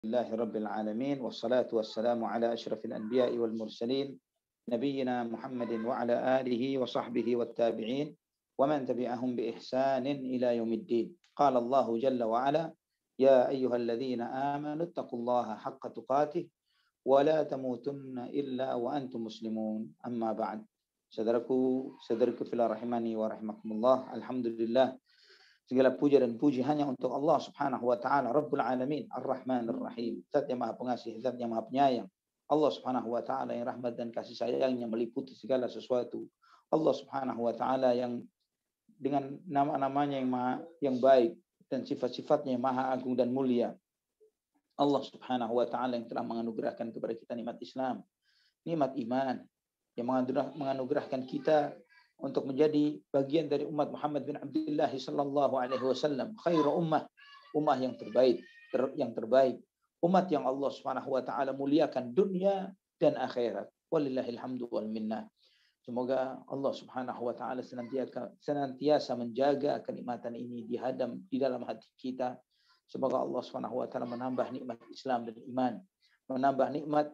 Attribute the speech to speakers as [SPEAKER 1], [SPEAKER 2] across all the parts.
[SPEAKER 1] لله رب العالمين والصلاة والسلام على أشرف الأنبياء والمرسلين نبينا محمد وعلى آله وصحبه والتابعين ومن تبعهم بإحسان إلى يوم الدين. قال الله جل وعلا: يا أيها الذين آمنوا اتقوا الله حق تقاته ولا تموتن إلا وأنتم مسلمون. أما بعد. Saudaraku fillah rahimani wa rahimakumullah. Alhamdulillah, segala puja dan puji hanya untuk Allah Subhanahu wa taala, Rabbul Alamin, Ar-Rahman Ar-Rahim, Zat yang Maha Pengasih, Zat yang Maha Penyayang. Allah Subhanahu wa taala yang rahmat dan kasih sayangnya meliputi segala sesuatu. Allah Subhanahu wa taala yang dengan nama-namanya yang baik dan sifat-sifatnya yang maha agung dan mulia. Allah Subhanahu wa taala yang telah menganugerahkan kepada kita nikmat Islam, nikmat iman, yang menganugerahkan kita untuk menjadi bagian dari umat Muhammad bin Abdullah sallallahu alaihi wasallam, khairu ummah yang terbaik, umat yang Allah Subhanahu wa taala muliakan dunia dan akhirat. Walillahil hamdu wal minnah. Semoga Allah Subhanahu wa taala senantiasa menjaga kenikmatan ini di dalam hati kita. Semoga Allah Subhanahu wa taala menambah nikmat Islam dan iman, menambah nikmat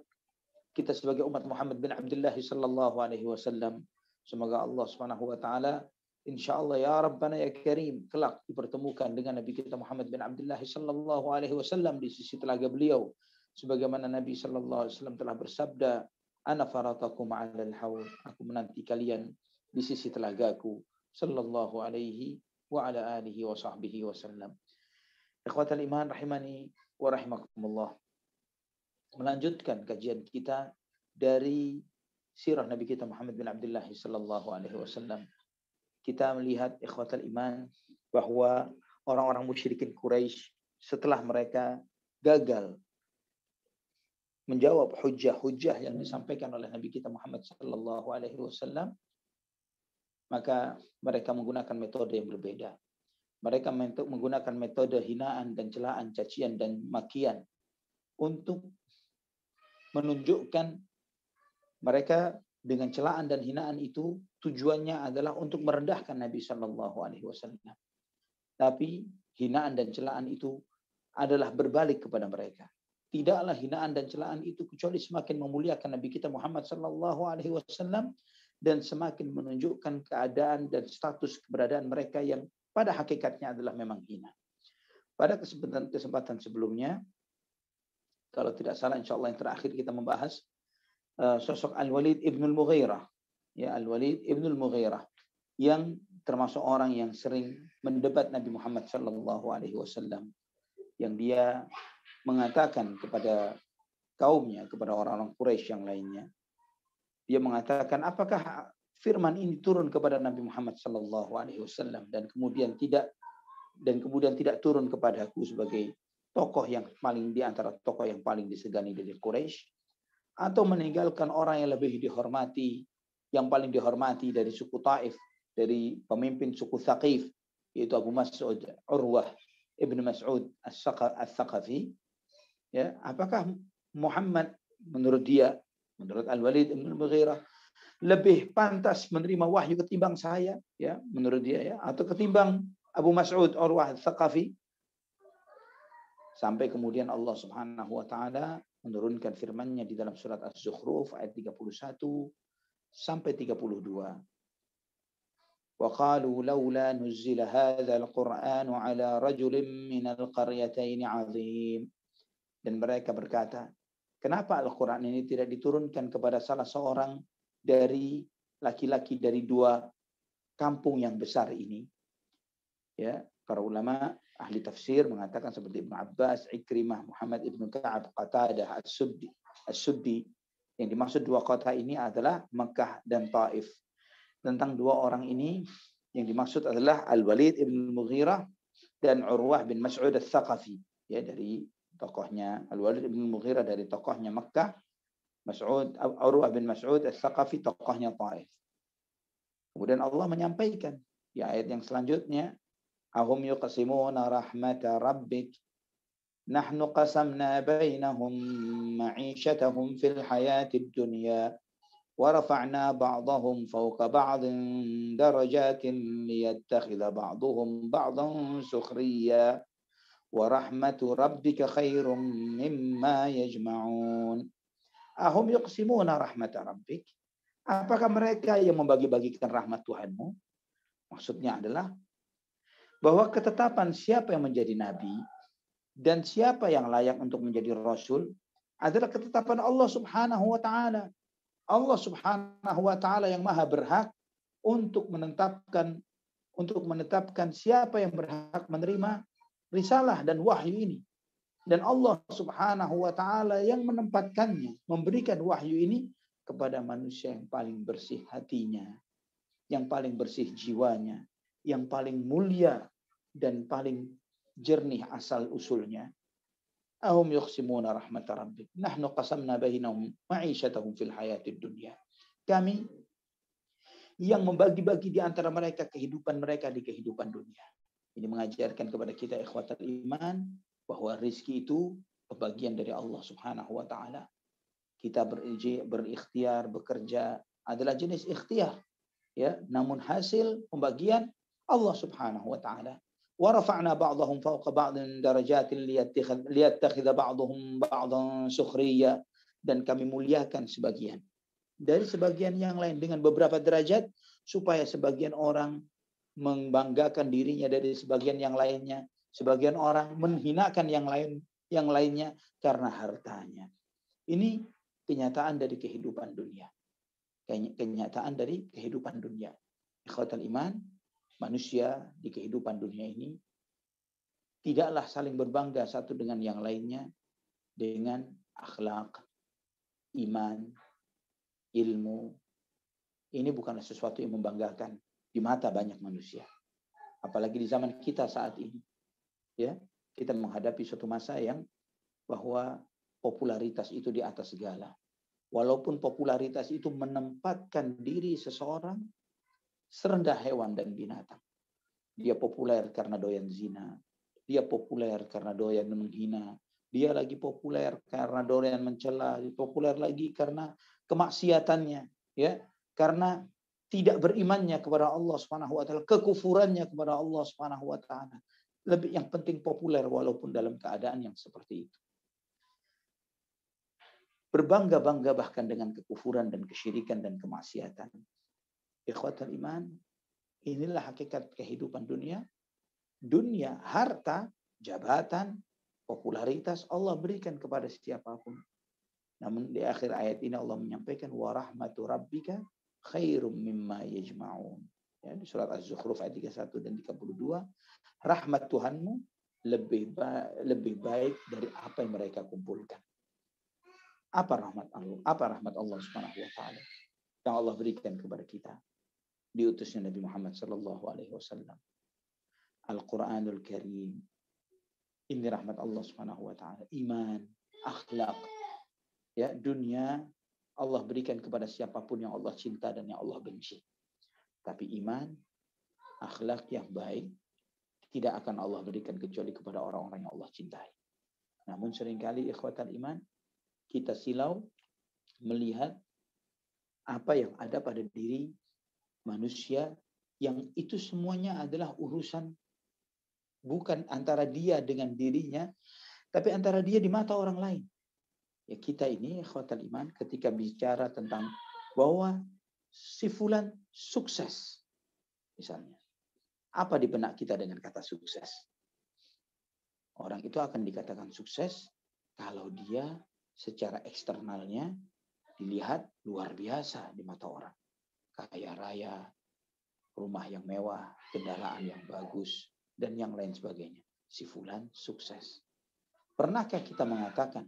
[SPEAKER 1] kita sebagai umat Muhammad bin Abdullah sallallahu alaihi wasallam. Semoga Allah Subhanahu wa taala insyaallah ya Rabbana ya Karim kelak dipertemukan dengan Nabi kita Muhammad bin Abdullah sallallahu alaihi wasallam di sisi telaga beliau, sebagaimana Nabi sallallahu alaihi wasallam telah bersabda, ana faratakum 'alal haud, aku menanti kalian di sisi telagaku, sallallahu alaihi wa ala alihi wa sahbihi wasallam. Ikhwatal iman rahimani wa rahimakumullah. Melanjutkan kajian kita dari sirah Nabi kita Muhammad bin Abdullah sallallahu alaihi wasallam. Kita melihat ikhwatal iman bahwa orang-orang musyrikin Quraisy setelah mereka gagal menjawab hujah-hujah yang disampaikan oleh Nabi kita Muhammad sallallahu alaihi wasallam, maka mereka menggunakan metode yang berbeda. Mereka menggunakan metode hinaan dan celaan, cacian dan makian untuk menunjukkan mereka dengan celaan dan hinaan itu tujuannya adalah untuk merendahkan Nabi Shallallahu Alaihi Wasallam. Tapi hinaan dan celaan itu adalah berbalik kepada mereka. Tidaklah hinaan dan celaan itu kecuali semakin memuliakan Nabi kita Muhammad Shallallahu Alaihi Wasallam dan semakin menunjukkan keadaan dan status keberadaan mereka yang pada hakikatnya adalah memang hina. Pada kesempatan sebelumnya, kalau tidak salah, insya Allah yang terakhir kita membahas sosok Al-Walid ibn al-Mughirah. Ya, Al-Walid ibn al-Mughirah yang termasuk orang yang sering mendebat Nabi Muhammad sallallahu alaihi wasallam, yang dia mengatakan kepada kaumnya, kepada orang-orang Quraisy yang lainnya, dia mengatakan, apakah firman ini turun kepada Nabi Muhammad sallallahu alaihi wasallam dan kemudian tidak turun kepadaku sebagai tokoh yang paling di antara tokoh yang paling disegani dari Quraisy, atau meninggalkan orang yang lebih dihormati, yang paling dihormati dari suku Taif, dari pemimpin suku Thaqif, yaitu Abu Mas'ud Urwah ibn Mas'ud As-Saqafi. Ya, apakah Muhammad menurut Al-Walid ibn al-Mughirah lebih pantas menerima wahyu ketimbang saya, ya, menurut dia, ya, atau ketimbang Abu Mas'ud Urwah As-Saqafi? Sampai kemudian Allah Subhanahu wa taala menurunkan firman-Nya di dalam surat Az-Zukhruf ayat 31 sampai 32. Wa qalu laula nuzila hadzal Qur'anu ala rajulin minal qaryatayn 'azim. Dan mereka berkata, kenapa Al-Qur'an ini tidak diturunkan kepada salah seorang dari laki-laki dari dua kampung yang besar ini? Ya, para ulama ahli tafsir mengatakan seperti Ibnu Abbas, Ikrimah, Muhammad ibnu Ka'ab, Qatadah, As-Suddi. Yang dimaksud dua kota ini adalah Makkah dan Taif. Tentang dua orang ini yang dimaksud adalah Al-Walid ibn al-Mughirah dan Urwah bin Mas'ud As-Saqafi. Ya, dari tokohnya Al-Walid ibn al-Mughirah dari tokohnya Makkah, Urwah bin Mas'ud As-Saqafi tokohnya Taif. Kemudian Allah menyampaikan di ayat yang selanjutnya, ahum yuqsimuna rahmata rabbik nahnu qasamna bainahum ma'ishatahum fil hayatid dunya wa rafa'na ba'dahum fawqa ba'din darajatin liyattakhidha ba'duhum ba'dan sukhriya wa rahmatu rabbika khairum mimma yajma'un. Ahum yuqsimuna rahmat rabbik. Apakah mereka yang membagi-bagikan rahmat Tuhanmu? Maksudnya adalah bahwa ketetapan siapa yang menjadi nabi dan siapa yang layak untuk menjadi rasul adalah ketetapan Allah Subhanahu wa taala. Allah Subhanahu wa taala yang maha berhak untuk menetapkan siapa yang berhak menerima risalah dan wahyu ini. Dan Allah Subhanahu wa taala yang menempatkannya, memberikan wahyu ini kepada manusia yang paling bersih hatinya, yang paling bersih jiwanya, yang paling mulia dan paling jernih asal usulnya. Ahum yuqsimuna rahmat rabbik. Nahnu qasamna bainahum ma'isyatahum fil hayatid dunya. Kami yang membagi-bagi di antara mereka kehidupan mereka di kehidupan dunia. Ini mengajarkan kepada kita ikhwatal iman bahwa rizki itu pembagian dari Allah Subhanahu wa taala. Kita berikhtiar, bekerja adalah jenis ikhtiar, ya, namun hasil pembagian Allah Subhanahu wa taala. Wa rafa'na ba'dahum fawqa ba'din darajatin liyattakhidha ba'dhum ba'dhan sukhriya, dan kami muliakan sebagian dari sebagian yang lain dengan beberapa derajat supaya sebagian orang membanggakan dirinya dari sebagian yang lainnya, sebagian orang menghinakan yang lainnya karena hartanya. Ini kenyataan dari kehidupan dunia. Kenyataan dari kehidupan dunia. Ikhwatal iman, manusia di kehidupan dunia ini tidaklah saling berbangga satu dengan yang lainnya dengan akhlak, iman, ilmu. Ini bukanlah sesuatu yang membanggakan di mata banyak manusia. Apalagi di zaman kita saat ini. Ya, kita menghadapi suatu masa yang bahwa popularitas itu di atas segala. Walaupun popularitas itu menempatkan diri seseorang serendah hewan dan binatang. Dia populer karena doyan zina. Dia populer karena doyan menghina. Dia lagi populer karena doyan mencela. Populer lagi karena kemaksiatannya. Ya, karena tidak berimannya kepada Allah Subhanahu wa taala, kekufurannya kepada Allah Subhanahu wa taala. Lebih yang penting populer walaupun dalam keadaan yang seperti itu. Berbangga-bangga bahkan dengan kekufuran dan kesyirikan dan kemaksiatan. Ikhwatal iman, inilah hakikat kehidupan dunia. Dunia, harta, jabatan, popularitas Allah berikan kepada siapapun. Namun di akhir ayat ini Allah menyampaikan wa rahmatu rabbika khairum mimma yajma'un. Ya, di surat Az-Zukhruf ayat 31 dan 32, rahmat Tuhanmu lebih baik dari apa yang mereka kumpulkan. Apa rahmat Allah? Apa rahmat Allah Subhanahu wa taala yang Allah berikan kepada kita? Diutusnya Nabi Muhammad sallallahu alaihi wasallam. Al-Qur'anul Karim. Ini rahmat Allah Subhanahu wa taala. Iman, akhlak. Ya, dunia Allah berikan kepada siapapun yang Allah cinta dan yang Allah benci. Tapi iman, akhlak yang baik tidak akan Allah berikan kecuali kepada orang-orang yang Allah cintai. Namun seringkali ikhwatal iman kita silau melihat apa yang ada pada diri manusia yang itu semuanya adalah urusan bukan antara dia dengan dirinya, tapi antara dia di mata orang lain. Ya, kita ini ikhwatal iman ketika bicara tentang bahwa si fulan sukses misalnya. Apa di benak kita dengan kata sukses? Orang itu akan dikatakan sukses kalau dia secara eksternalnya dilihat luar biasa di mata orang. Kaya raya, rumah yang mewah, kendaraan yang bagus, dan yang lain sebagainya. Si fulan sukses. Pernahkah kita mengatakan,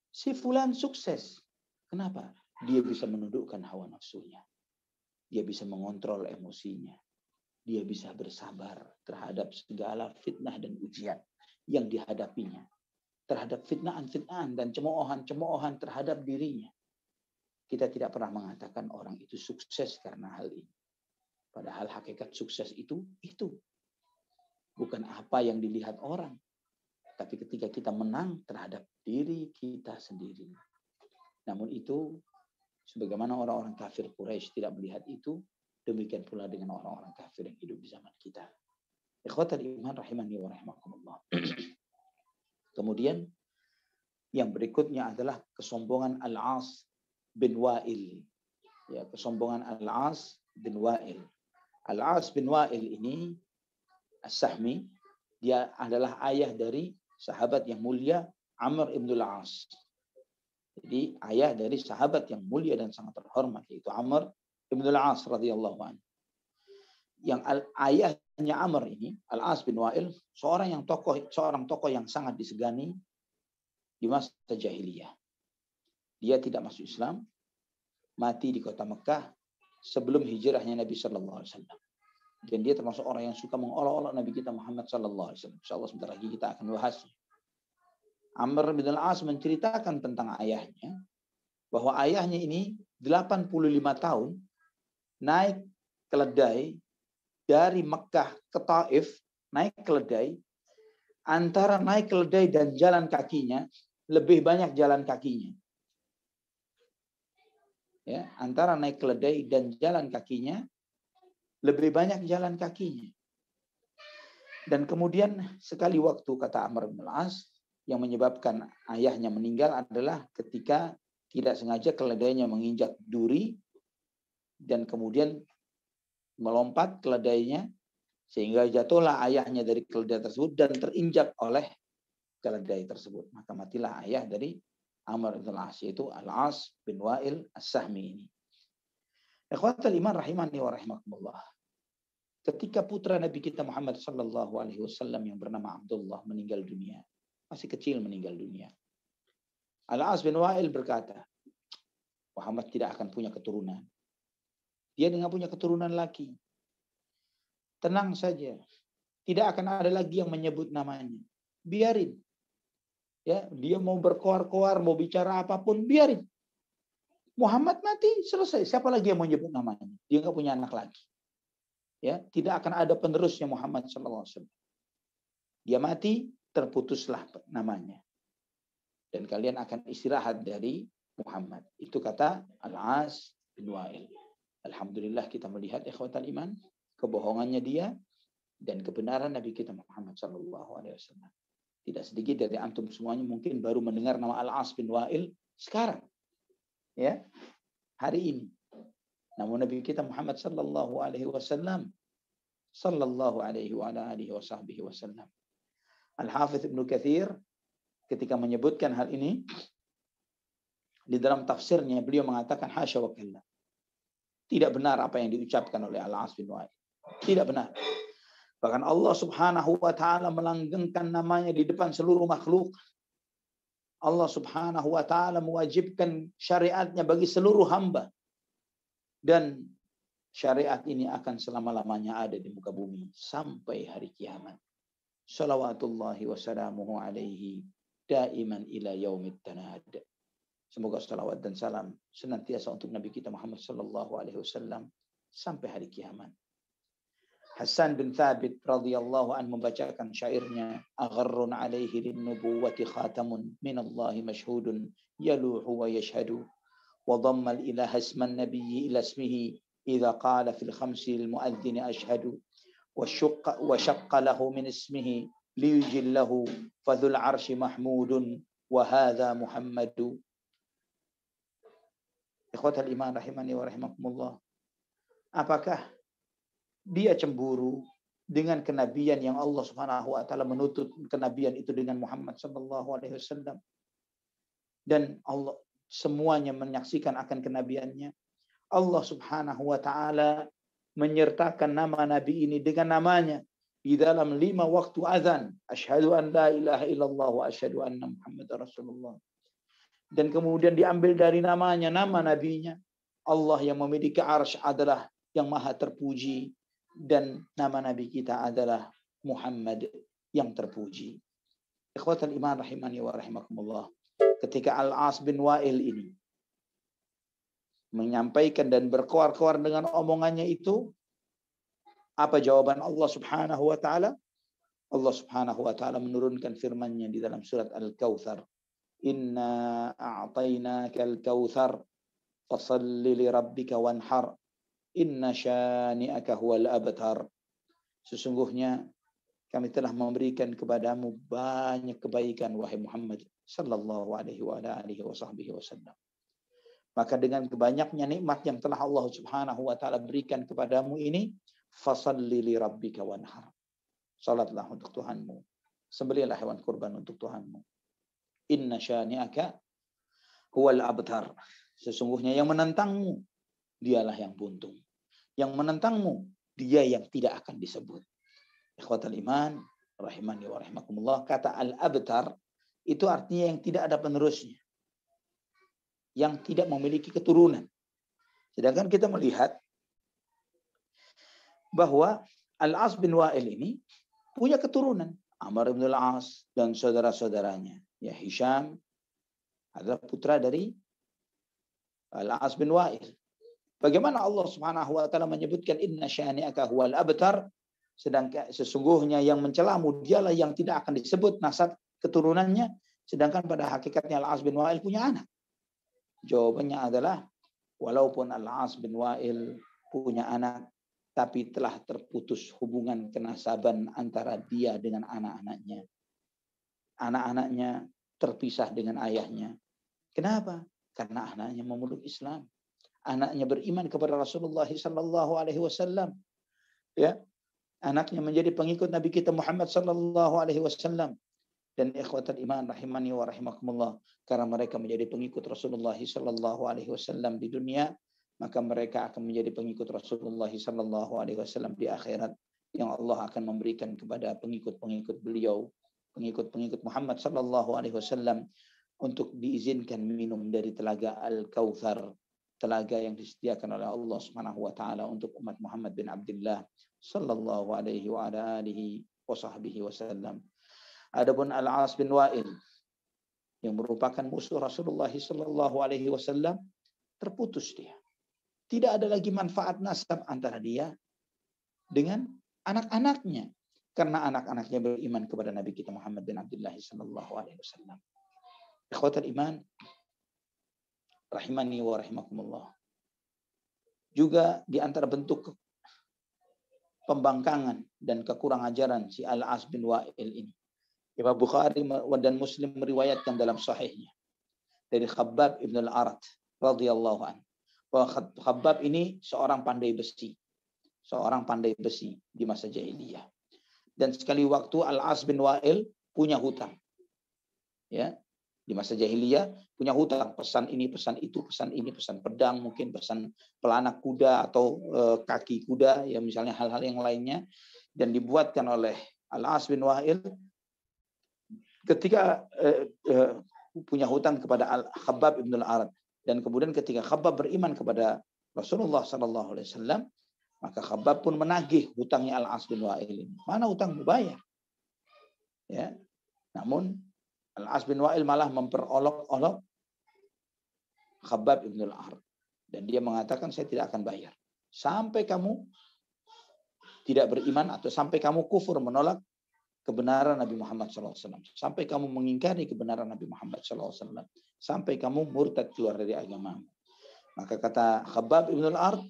[SPEAKER 1] si fulan sukses? Kenapa? Dia bisa menundukkan hawa nafsunya. Dia bisa mengontrol emosinya. Dia bisa bersabar terhadap segala fitnah dan ujian yang dihadapinya. Terhadap fitnaan-fitnaan dan cemoohan-cemoohan terhadap dirinya. Kita tidak pernah mengatakan orang itu sukses karena hal ini. Padahal hakikat sukses itu. Bukan apa yang dilihat orang. Tapi ketika kita menang terhadap diri kita sendiri. Namun itu, sebagaimana orang-orang kafir Quraisy tidak melihat itu, demikian pula dengan orang-orang kafir yang hidup di zaman kita. Ikhwatal iman rahimani wa rahimakumullah. Kemudian yang berikutnya adalah kesombongan Al-As bin Wa'il. Ya, kesombongan Al-As bin Wa'il. Al-As bin Wa'il ini As-Sahmi, dia adalah ayah dari sahabat yang mulia Amr ibn al-As. Jadi ayah dari sahabat yang mulia dan sangat terhormat, yaitu Amr ibn al-As radhiyallahu anhu. Yang ayahnya Amr ini, Al-As bin Wa'il, seorang tokoh yang sangat disegani di masa jahiliyah. Dia tidak masuk Islam, mati di kota Mekah sebelum hijrahnya Nabi sallallahu alaihi wasallam. Dan dia termasuk orang yang suka mengolok-olok Nabi kita Muhammad sallallahu alaihi wasallam. Insyaallah sebentar lagi kita akan bahas. Amr bin al-As menceritakan tentang ayahnya, bahwa ayahnya ini 85 tahun naik keledai dari Mekah ke Taif, naik keledai, antara naik keledai dan jalan kakinya, lebih banyak jalan kakinya. Ya, antara naik keledai dan jalan kakinya, lebih banyak jalan kakinya. Dan kemudian sekali waktu, kata Amr bin al-As, yang menyebabkan ayahnya meninggal adalah ketika tidak sengaja keledainya menginjak duri dan kemudian melompat keledainya sehingga jatuhlah ayahnya dari keledai tersebut dan terinjak oleh keledai tersebut. Maka matilah ayah dari Amr bin al-As, yaitu Al-As bin Wa'il As-Sahmi ini. Ikhwatal iman rahimani wa rahimakumullah. Ketika putra Nabi kita Muhammad sallallahu alaihi wasallam yang bernama Abdullah meninggal dunia, masih kecil meninggal dunia, Al-As bin Wa'il berkata, Muhammad tidak akan punya keturunan. Dia tidak punya keturunan lagi. Tenang saja. Tidak akan ada lagi yang menyebut namanya. Biarin. Ya, dia mau berkoar-koar, mau bicara apapun, biarin. Muhammad mati, selesai. Siapa lagi yang mau menyebut namanya? Dia nggak punya anak lagi. Ya, tidak akan ada penerusnya Muhammad sallallahu alaihi wasallam. Dia mati, terputuslah namanya. Dan kalian akan istirahat dari Muhammad. Itu kata Al-As bin Wa'il. Alhamdulillah kita melihat ikhwatal iman, kebohongannya dia dan kebenaran Nabi kita Muhammad sallallahu alaihi wasallam. Tidak sedikit dari antum semuanya mungkin baru mendengar nama Al-As bin Wa'il sekarang. Ya. Hari ini. Namun Nabi kita Muhammad sallallahu alaihi wasallam Al-Hafidz Ibnu Katsir ketika menyebutkan hal ini di dalam tafsirnya, beliau mengatakan hasya wa kalla. Tidak benar apa yang diucapkan oleh Al-As bin Wa'il. Tidak benar. Bahkan Allah Subhanahu wa taala melanggengkan namanya di depan seluruh makhluk. Allah Subhanahu wa taala mewajibkan syariatnya bagi seluruh hamba. Dan syariat ini akan selama-lamanya ada di muka bumi sampai hari kiamat. Salawatullahi wa salamuhu alaihi daiman ila yaumit tanad. Semoga salawat dan salam senantiasa untuk Nabi kita Muhammad sallallahu alaihi wasallam sampai hari kiamat. Hasan bin Thabit radhiyallahu anhu membacakan syairnya, agharrun alaihi lin-nubuwati khatamun minallahi mashhudun yaluhu wa yashhadu wa dhamma al-ilaha isman nabiyyi ila ismihi idza qala fil khamsi al-mu'adhdhin ashhadu wa shaqqa lahu min ismihi liyujillahu fadhul arshi mahmudun wa hadha muhammadu. Ikhwatal iman rahimani wa rahimakumullah. Apakah dia cemburu dengan kenabian yang Allah Subhanahu wa taala menutup kenabian itu dengan Muhammad sallallahu alaihi wasallam? Dan Allah semuanya menyaksikan akan kenabiannya. Allah Subhanahu wa taala menyertakan nama nabi ini dengan namanya di dalam 5 waktu azan. Asyhadu an la ilaha illallah wa asyhadu anna Muhammadar Rasulullah. Dan kemudian diambil dari namanya, nama nabinya. Allah yang memiliki arsy adalah yang maha terpuji. Dan nama nabi kita adalah Muhammad yang terpuji. Ikhwatal iman rahimani wa rahimakumullah. Ketika Al-As bin Wa'il ini menyampaikan dan berkoar-koar dengan omongannya itu, apa jawaban Allah Subhanahu wa taala? Allah Subhanahu wa taala menurunkan firman-Nya di dalam surat Al-Kautsar. Inna a'tainakal kautsar fasalli li rabbika wanhar inna syani'aka huwal abtar. Sesungguhnya kami telah memberikan kepadamu banyak kebaikan wahai Muhammad sallallahu alaihi wa alihi wasallam. Maka dengan banyaknya nikmat yang telah Allah Subhanahu wa taala berikan kepadamu ini, fasalli li rabbika wanhar. Salatlah untuk Tuhanmu. Sembelihlah hewan kurban untuk Tuhanmu. Inna syani'aka huwal abtar. Sesungguhnya yang menentangmu dialah yang buntung. Yang menentangmu dia yang tidak akan disebut. Ikhwatal iman rahimani wa rahimakumullah, kata al-abtar itu artinya yang tidak ada penerusnya, yang tidak memiliki keturunan. Sedangkan kita melihat bahwa Al-As bin Wa'il ini punya keturunan. Amr bin Al-As dan saudara-saudaranya. Ya, Hisham adalah putra dari Al-As bin Wa'il. Bagaimana Allah Subhanahu wa taala menyebutkan inna syani'aka huwal abtar, sedangkan sesungguhnya yang mencelamu dialah yang tidak akan disebut nasab keturunannya, sedangkan pada hakikatnya Al-As bin Wa'il punya anak. Jawabannya adalah walaupun Al-As bin Wa'il punya anak, tapi telah terputus hubungan kenasaban antara dia dengan anak-anaknya. Anak-anaknya terpisah dengan ayahnya. Kenapa? Karena anaknya memeluk Islam. Anaknya beriman kepada Rasulullah sallallahu alaihi wasallam. Ya. Anaknya menjadi pengikut Nabi kita Muhammad sallallahu alaihi wasallam. Dan ikhwatul iman rahimani wa rahimakumullah, karena mereka menjadi pengikut Rasulullah sallallahu alaihi wasallam di dunia, maka mereka akan menjadi pengikut Rasulullah sallallahu alaihi wasallam di akhirat, yang Allah akan memberikan kepada pengikut-pengikut beliau, pengikut-pengikut Muhammad sallallahu alaihi wasallam, untuk diizinkan minum dari telaga Al-Kautsar, telaga yang disediakan oleh Allah Subhanahu wa taala untuk umat Muhammad bin Abdullah sallallahu alaihi wa alihi wasallam. Adapun Al-As bin Wa'il yang merupakan musuh Rasulullah sallallahu alaihi wasallam, terputus dia. Tidak ada lagi manfaat nasab antara dia dengan anak-anaknya, karena anak-anaknya beriman kepada Nabi kita Muhammad bin Abdullah sallallahu alaihi wasallam. Ikhwatul iman rahimani wa rahimakumullah. Juga di antara bentuk pembangkangan dan kekurang ajaran si Al-As bin Wa'il ini, Imam Bukhari dan Muslim meriwayatkan dalam sahihnya dari Khabbab ibn al-Arat radhiyallahu anhu, bahwa Khabbab ini seorang pandai besi di masa jahiliyah. Dan sekali waktu Al-As bin Wa'il punya hutang. Ya, di masa jahiliyah punya hutang, pesan ini, pesan itu, pesan ini, pesan pedang, mungkin pesan pelanak kuda atau kaki kuda, ya misalnya hal-hal yang lainnya, dan dibuatkan oleh Al-As bin Wa'il ketika punya hutang kepada Khabbab ibn al-Arat. Dan kemudian ketika Khabbab beriman kepada Rasulullah sallallahu alaihi wasallam, maka Khabbab pun menagih hutangnya Al-As bin Wa'il ini. Mana hutangmu, bayar? Ya. Namun Al-As bin Wa'il malah memperolok-olok Khabbab ibn al-Arat, dan dia mengatakan, saya tidak akan bayar sampai kamu tidak beriman, atau sampai kamu kufur menolak kebenaran Nabi Muhammad SAW, sampai kamu mengingkari kebenaran Nabi Muhammad SAW, sampai kamu murtad keluar dari agama. Maka kata Khabbab ibn al-Arat,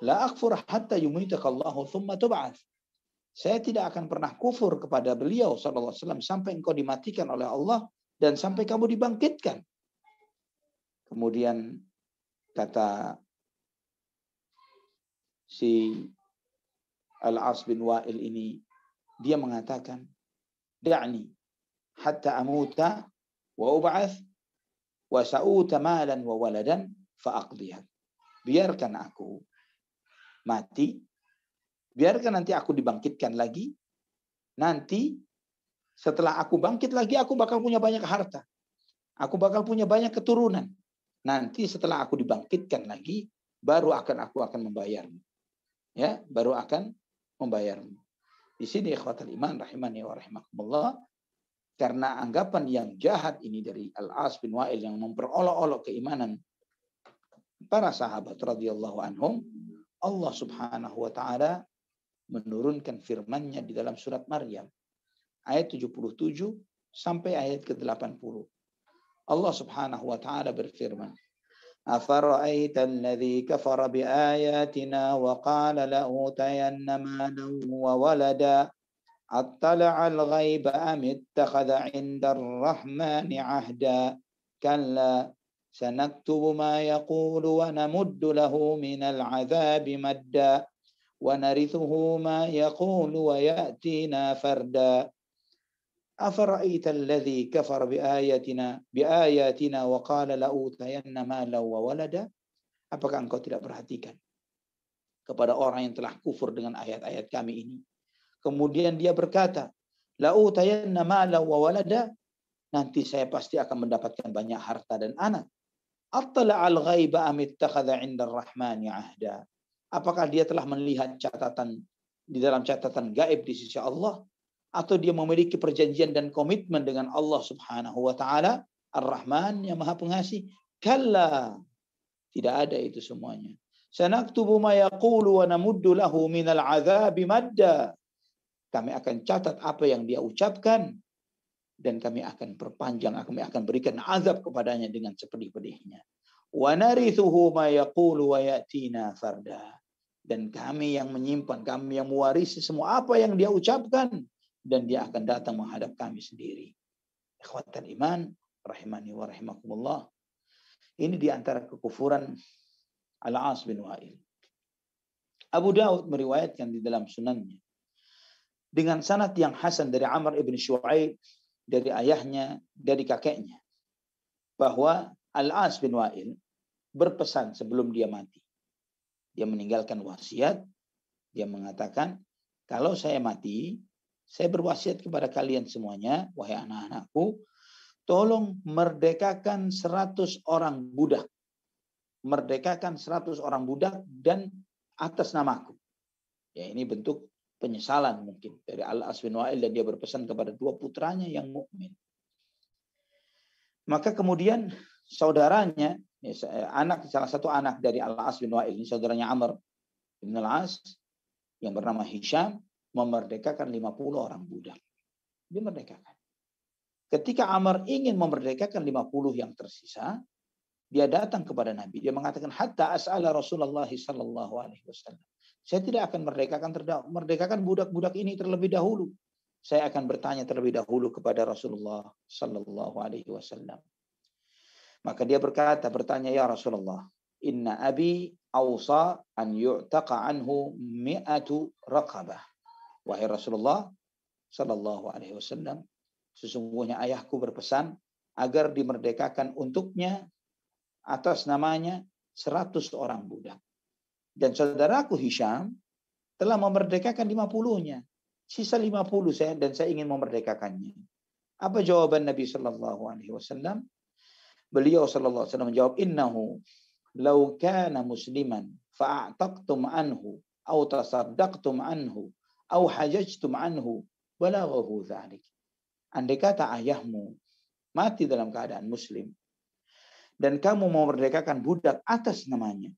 [SPEAKER 1] la akfur hatta yumitaqallahu thumma tub'ats. Saya tidak akan pernah kufur kepada beliau sallallahu alaihi wasallam sampai engkau dimatikan oleh Allah dan sampai kamu dibangkitkan. Kemudian kata si Al-As bin Wa'il ini, dia mengatakan, da'ni hatta amuta wa ub'ats wa sa'uta malan wa waladan fa aqdiyah. Biarkan aku mati, biarkan nanti aku dibangkitkan lagi. Nanti setelah aku bangkit lagi, aku bakal punya banyak harta. Aku bakal punya banyak keturunan. Nanti setelah aku dibangkitkan lagi, baru aku akan membayarmu. Ya, baru akan membayarmu. Di sini ikhwatul iman rahimani wa rahimakumullah, karena anggapan yang jahat ini dari Al-As bin Wa'il yang memperolok-olok keimanan para sahabat radhiyallahu anhum, Allah Subhanahu wa taala menurunkan firman-Nya di dalam surat Maryam ayat 77 sampai ayat ke-80. Allah Subhanahu wa taala berfirman, "Afara'aita alladhi kafara biayatina wa qala la'utayanna malan wa walada Attala'al ghaiba am ittakhadha 'indar rahmani 'ahda. Kalla sanaktubu ma yaqulu wa namuddu lahu minal 'adzabi madda. Wa narithuhu ma yaqulu wa ya'tina farda. Afara'aita alladhi kafara biayatina wa qala la'utayanna malan wa walada. Apakah engkau tidak perhatikan kepada orang yang telah kufur dengan ayat-ayat kami ini? Kemudian dia berkata, la'utayanna malan wa walada. Nanti saya pasti akan mendapatkan banyak harta dan anak. Attala'al ghaiba am ittakhadha 'indar rahmani 'ahda. Apakah dia telah melihat catatan di dalam catatan gaib di sisi Allah, atau dia memiliki perjanjian dan komitmen dengan Allah Subhanahu wa taala, Ar-Rahman yang Maha Pengasih? Kalla, tidak ada itu semuanya. Sanaktubu ma yaqulu wa namuddu lahu minal 'adzabi madda. Kami akan catat apa yang dia ucapkan dan kami akan perpanjang, kami akan berikan azab kepadanya dengan sepedih-pedihnya. Wa narithuhu ma yaqulu wa yatina farda. Dan kami yang menyimpan, kami yang mewarisi semua apa yang dia ucapkan, dan dia akan datang menghadap kami sendiri. Ikhwatal iman, rahimani wa rahimakumullah. Ini di antara kekufuran Al-As bin Wa'il. Abu Daud meriwayatkan di dalam sunannya dengan sanad yang hasan dari Amr ibn Shu'aib, dari ayahnya, dari kakeknya, bahwa Al-As bin Wa'il berpesan sebelum dia mati. Dia meninggalkan wasiat. Dia mengatakan, kalau saya mati, saya berwasiat kepada kalian semuanya, wahai anak-anakku, tolong merdekakan 100 orang budak. Merdekakan 100 orang budak dan atas namaku. Ya, ini bentuk penyesalan mungkin dari Al-As bin Wa'il, dan dia berpesan kepada dua putranya yang mukmin. Maka kemudian saudaranya, salah satu anak dari Al-As bin Wa'il, ini saudaranya Amr bin Al-As, yang bernama Hisham, memerdekakan 50 orang budak. Dia merdekakan. Ketika Amr ingin memerdekakan 50 yang tersisa, dia datang kepada Nabi. Dia mengatakan, hatta as'ala Rasulullah sallallahu alaihi wasallam. Saya tidak akan merdekakan budak-budak ini terlebih dahulu. Saya akan bertanya terlebih dahulu kepada Rasulullah sallallahu alaihi wasallam. Maka dia bertanya, ya Rasulullah, inna abi awsa an yu'taqa anhu 100 raqabah. Wahai Rasulullah sallallahu alaihi wasallam, sesungguhnya ayahku berpesan agar dimerdekakan untuknya atas namanya 100 orang budak. Dan saudaraku Hisham telah memerdekakan 50-nya. Sisa 50 saya ingin memerdekakannya. Apa jawaban Nabi sallallahu alaihi wasallam? Beliau sallallahu alaihi wasallam menjawab, innahu law kana musliman fa'ataqtum anhu aw tasaddaqtum anhu aw hajajtum anhu balaghahu dzalik. Andai kata ayahmu mati dalam keadaan muslim dan kamu memerdekakan budak atas namanya,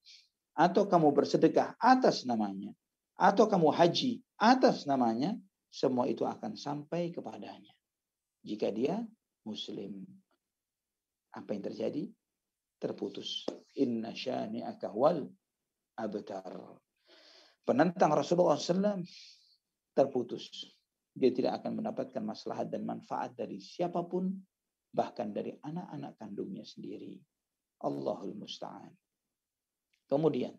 [SPEAKER 1] atau kamu bersedekah atas namanya, atau kamu haji atas namanya, semua itu akan sampai kepadanya jika dia muslim. Apa yang terjadi? Terputus. Inna syani'aka wal abtar. Penentang Rasulullah SAW terputus. Dia tidak akan mendapatkan maslahat dan manfaat dari siapapun, bahkan dari anak-anak kandungnya sendiri. Allahul musta'an. Kemudian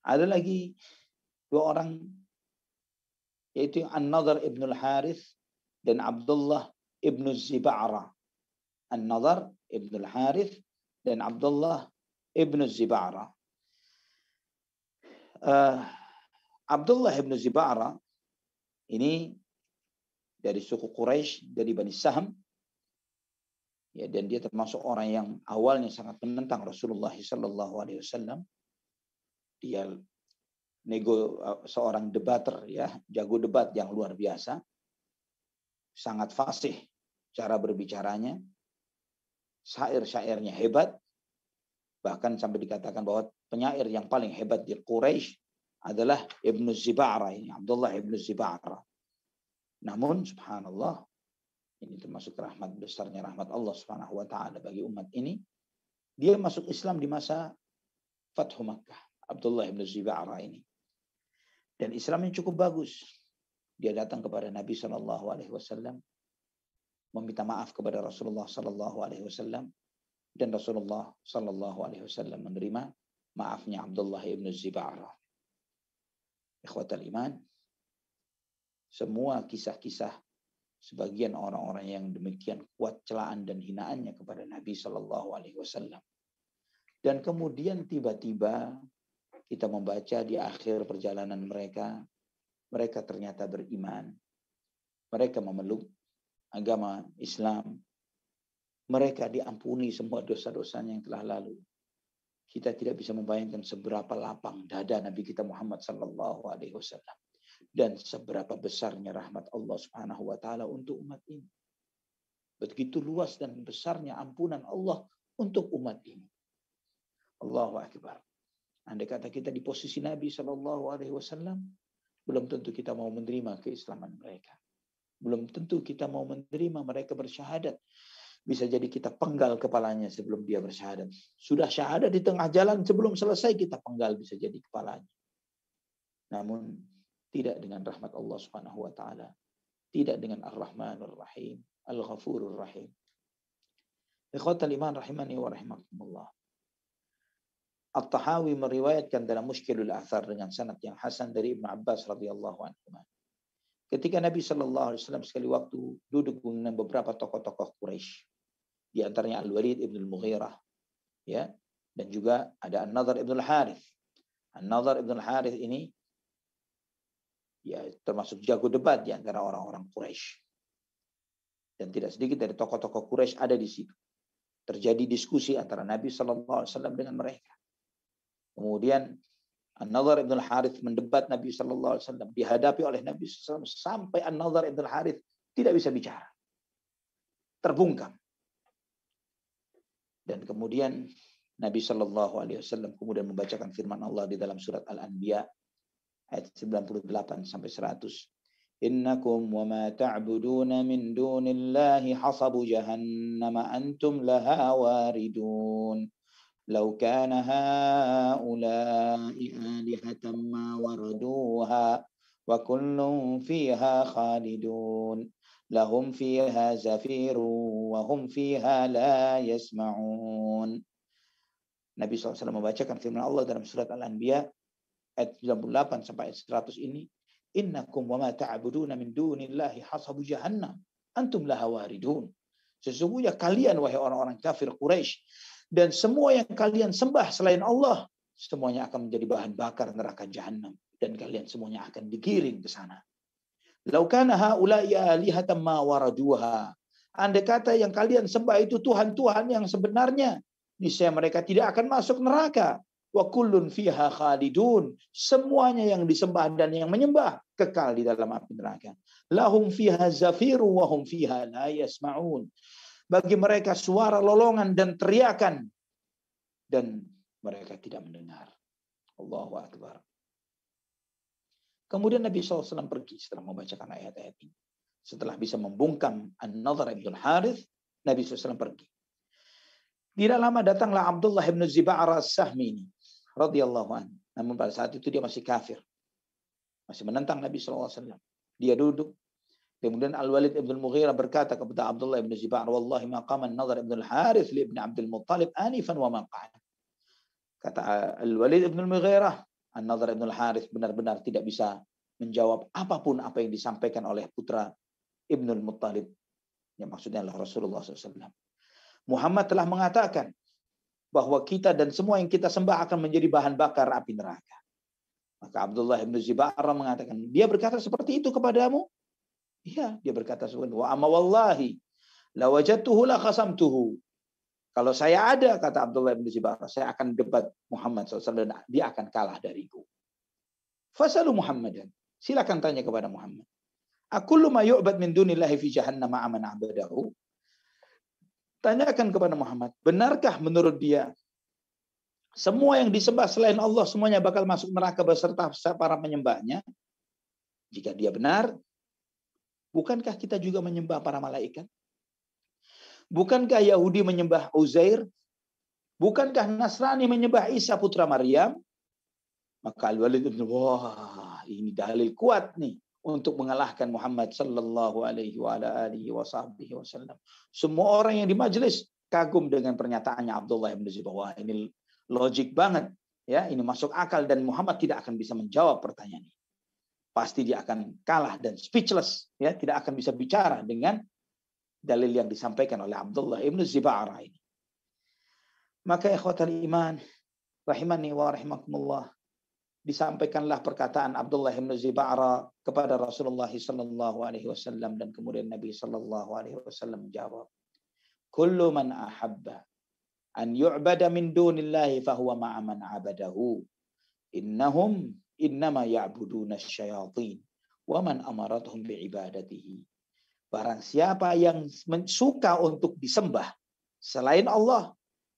[SPEAKER 1] ada lagi dua orang, yaitu An-Nadhr ibn al-Harith dan Abdullah ibn Ziba'ra. An-Nadhr ibn al-Harith dan Abdullah ibn Ziba'ra. Abdullah ibn Ziba'ra ini dari suku Quraisy, dari Bani Sahm. Ya, dan dia termasuk orang yang awalnya sangat menentang Rasulullah sallallahu alaihi wasallam. Dia seorang debater, ya, jago debat yang luar biasa. Sangat fasih cara berbicaranya. Syair-syairnya hebat. Bahkan sampai dikatakan bahwa penyair yang paling hebat di Quraisy adalah Ibnu Ziba'ra ini, Abdullah Ibnu Ziba'ra. Namun subhanallah, ini termasuk rahmat besarnya rahmat Allah Subhanahu wa taala bagi umat ini. Dia masuk Islam di masa Fathu Makkah, Abdullah ibn Ziba'ra ini. Dan Islamnya cukup bagus. Dia datang kepada Nabi Shallallahu Alaihi Wasallam, meminta maaf kepada Rasulullah Shallallahu Alaihi Wasallam, dan Rasulullah Shallallahu Alaihi Wasallam menerima maafnya Abdullah ibn Zib'arah. Ikhwatal iman, semua kisah-kisah sebagian orang-orang yang demikian kuat celaan dan hinaannya kepada Nabi Shallallahu Alaihi Wasallam. Dan kemudian tiba-tiba kita membaca di akhir perjalanan mereka ternyata beriman. Mereka memeluk agama Islam. Mereka diampuni semua dosa-dosanya yang telah lalu. Kita tidak bisa membayangkan seberapa lapang dada Nabi kita Muhammad sallallahu alaihi wasallam dan seberapa besarnya rahmat Allah Subhanahu wa taala untuk umat ini. Begitu luas dan besarnya ampunan Allah untuk umat ini. Allahu akbar. Andai kata kita di posisi Nabi sallallahu alaihi wasallam, belum tentu kita mau menerima keislaman mereka. Belum tentu kita mau menerima mereka bersyahadat. Bisa jadi kita penggal kepalanya sebelum dia bersyahadat. Sudah syahadat di tengah jalan, sebelum selesai kita penggal bisa jadi kepalanya. Namun tidak dengan rahmat Allah Subhanahu wa taala. Tidak dengan Ar-Rahmanur Rahim, Al-Ghafurur Rahim. Ikhwatal iman rahimani wa rahimakumullah. At-Tahawi meriwayatkan dalam Mushkilul Athar dengan sanad yang hasan dari Ibnu Abbas radhiyallahu anhu. Ketika Nabi sallallahu alaihi wasallam sekali waktu duduk dengan beberapa tokoh-tokoh Quraisy, di antaranya Al-Walid ibn Al-Mughirah, ya, dan juga ada An-Nadhr ibn Al-Harith. An-Nadhr ibn Al-Harith ini ya termasuk jago debat di antara orang-orang Quraisy. Dan tidak sedikit dari tokoh-tokoh Quraisy ada di situ. Terjadi diskusi antara Nabi sallallahu alaihi wasallam dengan mereka. Kemudian An-Nadhr ibn Al-Harith mendebat Nabi sallallahu alaihi wasallam, dihadapi oleh Nabi sallallahu alaihi wasallam sampai An-Nadhr ibn Al-Harith tidak bisa bicara. Terbungkam. Dan kemudian Nabi sallallahu alaihi wasallam kemudian membacakan firman Allah di dalam surat Al-Anbiya ayat 98 sampai 100. Innakum wa ma ta'buduna min dunillahi hasabu jahannam antum laha waridun. لو كان هؤلاء آلهة ما وردوها وكل فيها خالدون لهم فيها زفير وهم فيها لا يسمعون. Nabi SAW membacakan firman Allah dalam surat Al-Anbiya ayat 98 sampai 100 ini. Innakum wa ma ta'buduna min dunillahi hasabu jahannam antum laha waridun. Sesungguhnya kalian wahai orang-orang kafir Quraisy dan semua yang kalian sembah selain Allah, semuanya akan menjadi bahan bakar neraka jahanam. Dan kalian semuanya akan digiring ke sana. Lau kana haula'i alihatan ma waraduha. Andai kata yang kalian sembah itu Tuhan-Tuhan yang sebenarnya, niscaya mereka tidak akan masuk neraka. Wa kullun fiha khalidun. Semuanya yang disembah dan yang menyembah kekal di dalam api neraka. Lahum fiha zafiru wa hum fiha la yasma'un. Bagi mereka suara lolongan dan teriakan. Dan mereka tidak mendengar. Allahu Akbar. Kemudian Nabi SAW pergi setelah membacakan ayat-ayat ini. Setelah bisa membungkam An-Nadhr ibn Harith, Nabi SAW pergi. Tidak lama datanglah Abdullah ibn Zib'arah as-Sahmi ini. Radhiyallahu anhu. Namun pada saat itu dia masih kafir. Masih menentang Nabi SAW. Dia duduk. Kemudian Al-Walid ibn Al-Mughirah berkata kepada Abdullah ibn Zib'arah, Wallahi maqam An-Nadhr ibn Al-Harith li ibn Abdul Muttalib anifan wa maqa'an. Kata Al-Walid ibn Al-Mughirah, An-Nadhr ibn Al-Harith benar-benar tidak bisa menjawab apapun apa yang disampaikan oleh putra Ibn Al-Muttalib. Yang maksudnya adalah Rasulullah SAW. Muhammad telah mengatakan bahwa kita dan semua yang kita sembah akan menjadi bahan bakar api neraka. Maka Abdullah ibn Zib'arah mengatakan, dia berkata seperti itu kepadamu? Iya, dia berkata seperti itu. Wa amma wallahi la wajadtuhu la khasamtuhu. Kalau saya ada, kata Abdullah bin Zib'arah, saya akan debat Muhammad SAW dan dia akan kalah dariku. Fasalu Muhammadan. Silakan tanya kepada Muhammad. Akullu ma yu'bad min dunillahi fi jahannam aman abadahu. Tanyakan kepada Muhammad, benarkah menurut dia semua yang disembah selain Allah semuanya bakal masuk neraka beserta para penyembahnya? Jika dia benar, bukankah kita juga menyembah para malaikat? Bukankah Yahudi menyembah Uzair? Bukankah Nasrani menyembah Isa putra Maryam? Maka Al-Walid bin, wah ini dalil kuat nih untuk mengalahkan Muhammad sallallahu alaihi wasallam. Semua orang yang di majelis kagum dengan pernyataannya Abdullah bin Zubair. Wah, ini logik banget, ya, ini masuk akal dan Muhammad tidak akan bisa menjawab pertanyaan ini. Pasti dia akan kalah dan speechless, ya, tidak akan bisa bicara dengan dalil yang disampaikan oleh Abdullah bin Zubair ini. Maka ikhwatal iman rahimani wa rahimakumullah, disampaikanlah perkataan Abdullah bin Zubair kepada Rasulullah sallallahu alaihi wasallam dan kemudian Nabi sallallahu alaihi wasallam menjawab, "Kullu man ahabba an yu'bada min dunillahi fahuwa ma'a man 'abadahu. Innahum innama ya'buduna asyayatin wa man amaratuhum bi'ibadatihi." Barang siapa yang suka untuk disembah selain Allah,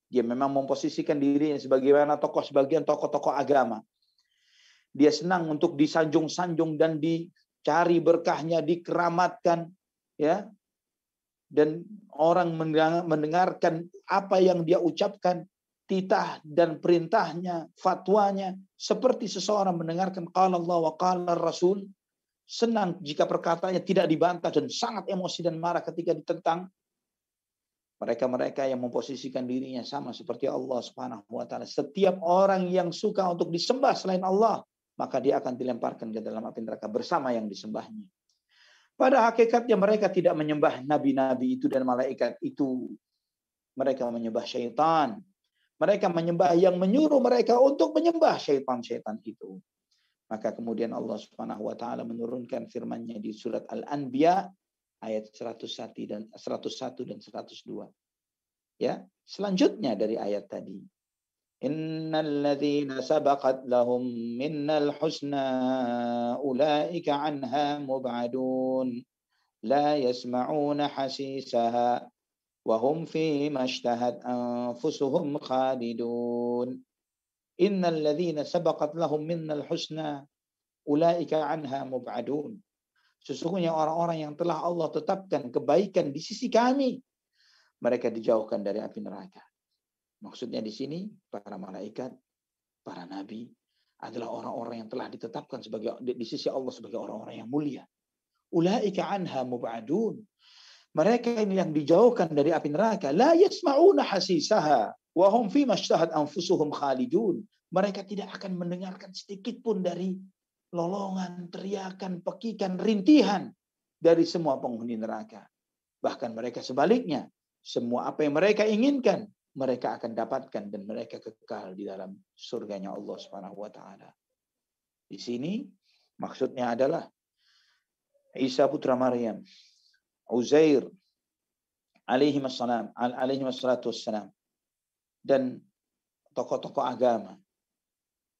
[SPEAKER 1] dia memang memposisikan dirinya sebagaimana sebagian tokoh-tokoh agama. Dia senang untuk disanjung-sanjung dan dicari berkahnya, dikeramatkan, ya. Dan orang mendengarkan apa yang dia ucapkan, titah dan perintahnya, fatwanya, seperti seseorang mendengarkan qala Allah wa qala Rasul. Senang jika perkataannya tidak dibantah dan sangat emosi dan marah ketika ditentang. Mereka-mereka yang memposisikan dirinya sama seperti Allah Subhanahu wa taala. Setiap orang yang suka untuk disembah selain Allah, maka dia akan dilemparkan ke dalam api neraka bersama yang disembahnya. Pada hakikatnya mereka tidak menyembah nabi-nabi itu dan malaikat itu. Mereka menyembah syaitan. Mereka menyembah yang menyuruh mereka untuk menyembah syaitan-syaitan itu. Maka kemudian Allah Subhanahu wa taala menurunkan firman-Nya di surat Al-Anbiya ayat 101 dan 102. Ya, selanjutnya dari ayat tadi. Innal ladzina sabaqat lahum minnal husna ulaika anha mub'adun la yasma'una hasisaha wa hum fi mashtahat anfusuhum khalidun. Innal ladzina sabaqat lahum minnal husna ulaika anha mub'adun. Sesungguhnya orang-orang yang telah Allah tetapkan kebaikan di sisi kami, mereka dijauhkan dari api neraka. Maksudnya di sini para malaikat, para nabi adalah orang-orang yang telah ditetapkan sebagai di sisi Allah sebagai orang-orang yang mulia. Ulaika anha mub'adun. Mereka ini yang dijauhkan dari api neraka. La yasma'una hasisaha wa hum fi mashtahat anfusuhum khalidun. Mereka tidak akan mendengarkan sedikit pun dari lolongan, teriakan, pekikan, rintihan dari semua penghuni neraka. Bahkan mereka sebaliknya, semua apa yang mereka inginkan mereka akan dapatkan dan mereka kekal di dalam surganya Allah Subhanahu wa taala. Di sini maksudnya adalah Isa putra Maryam, Uzair alaihi wassalatu wassalam, dan tokoh-tokoh agama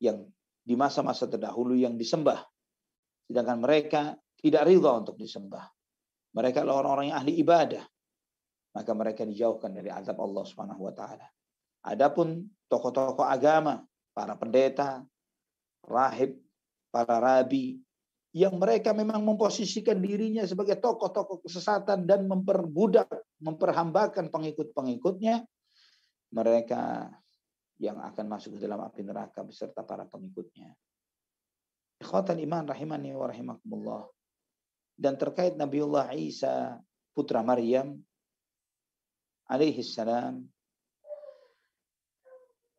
[SPEAKER 1] yang di masa-masa terdahulu yang disembah, sedangkan mereka tidak ridha untuk disembah. Mereka adalah orang-orang yang ahli ibadah, maka mereka dijauhkan dari azab Allah Subhanahu wa taala. Adapun tokoh-tokoh agama, para pendeta, rahib, para rabi, yang mereka memang memposisikan dirinya sebagai tokoh-tokoh kesesatan dan memperbudak, memperhambakan pengikut-pengikutnya, mereka yang akan masuk ke dalam api neraka beserta para pengikutnya. Ikhwatal iman rahimani wa rahimakumullah. Dan terkait Nabiullah Isa putra Maryam alaihi salam,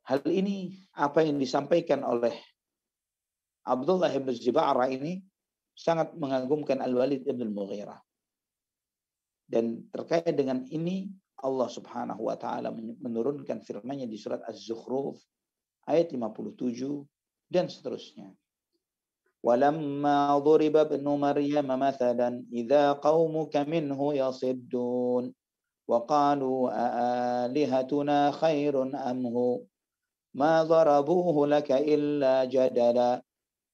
[SPEAKER 1] hal ini apa yang disampaikan oleh Abdullah bin Zubair ini sangat mengagumkan Al-Walid bin Al-Mughirah. Dan terkait dengan ini Allah Subhanahu wa taala menurunkan firman-Nya di surat Az-Zukhruf ayat 57 dan seterusnya. Walamma dhuriba ibnu Maryam mathalan idza qaumuka minhu yasiddun wa qalu alihatuna khairun amhu ma dharabuhu laka illa jadala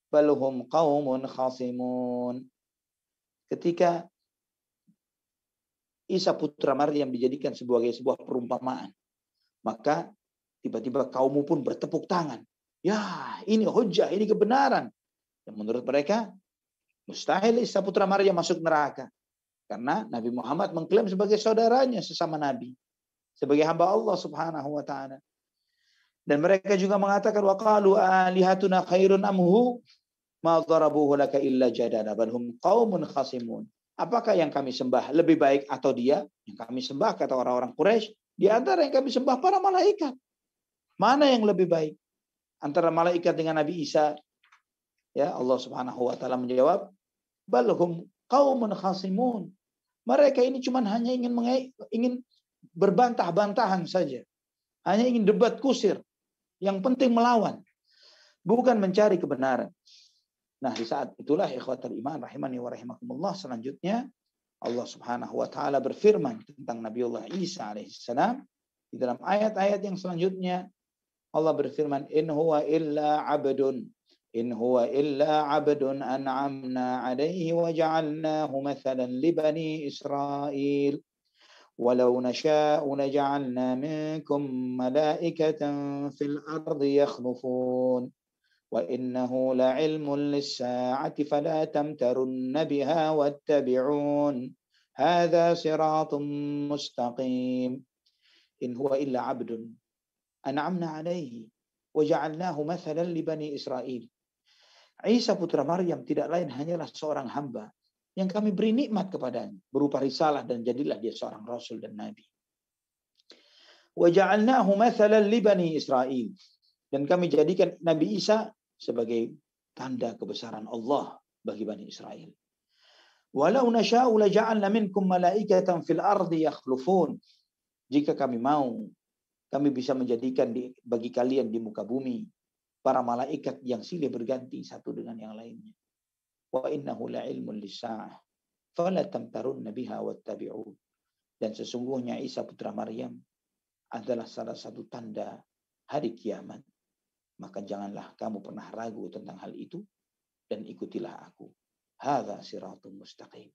[SPEAKER 1] bal hum qaumun khasimun. Ketika Isa putra Maryam dijadikan sebagai sebuah perumpamaan, maka tiba-tiba kaummu pun bertepuk tangan. Ya, ini hujjah, ini kebenaran. Yang menurut mereka mustahil Isa putra Maryam masuk neraka, karena Nabi Muhammad mengklaim sebagai saudaranya sesama nabi, sebagai hamba Allah Subhanahu wa taala. Dan mereka juga mengatakan waqalu alihatuna khairun amhu, ma darabuhu laka illa jadala bal hum qaumun khasimun. Apakah yang kami sembah lebih baik atau dia? Yang kami sembah, kata orang-orang Quraisy, di antara yang kami sembah para malaikat. Mana yang lebih baik? Antara malaikat dengan Nabi Isa? Ya, Allah Subhanahu wa taala menjawab, bal hum qaumun khasimun. Mereka ini cuma hanya ingin berbantah-bantahan saja. Hanya ingin debat kusir. Yang penting melawan, bukan mencari kebenaran. Nah, di saat itulah ikhwatul iman rahimani wa rahimakumullah, selanjutnya Allah Subhanahu wa taala berfirman tentang Nabiullah Isa alaihissalam di dalam ayat-ayat yang selanjutnya. Allah berfirman, in huwa illa 'abdun an'amna 'alaihi wa ja'alnahu mathalan li bani Israil. Walau nasha'u laja'alna minkum malaikatan fil ardi yakhlufun. Wa innahu la'ilmun lis-sa'ati fala tamtarunna biha wattabi'un. Hadza siratun mustaqim. In huwa illa 'abdun an'amna 'alaihi wa ja'alnahu mathalan li bani Israil. Isa putra Maryam tidak lain hanyalah seorang hamba yang kami beri nikmat kepadanya berupa risalah, dan jadilah dia seorang rasul dan nabi. Wa ja'alnahu mathalan li bani Israil, dan kami jadikan Nabi Isa sebagai tanda kebesaran Allah bagi Bani Israel. Walau nasha'u laja'alna minkum malaikatan fil ardi yakhlufun. Jika kami mau, kami bisa menjadikan bagi kalian di muka bumi para malaikat yang silih berganti satu dengan yang lainnya. Wa innahu la'ilmun lis-sa'ah fala tamtarunna biha wattabi'un. Dan sesungguhnya Isa putra Maryam adalah salah satu tanda hari kiamat. Maka janganlah kamu pernah ragu tentang hal itu dan ikutilah aku. Hadza siratun mustaqim.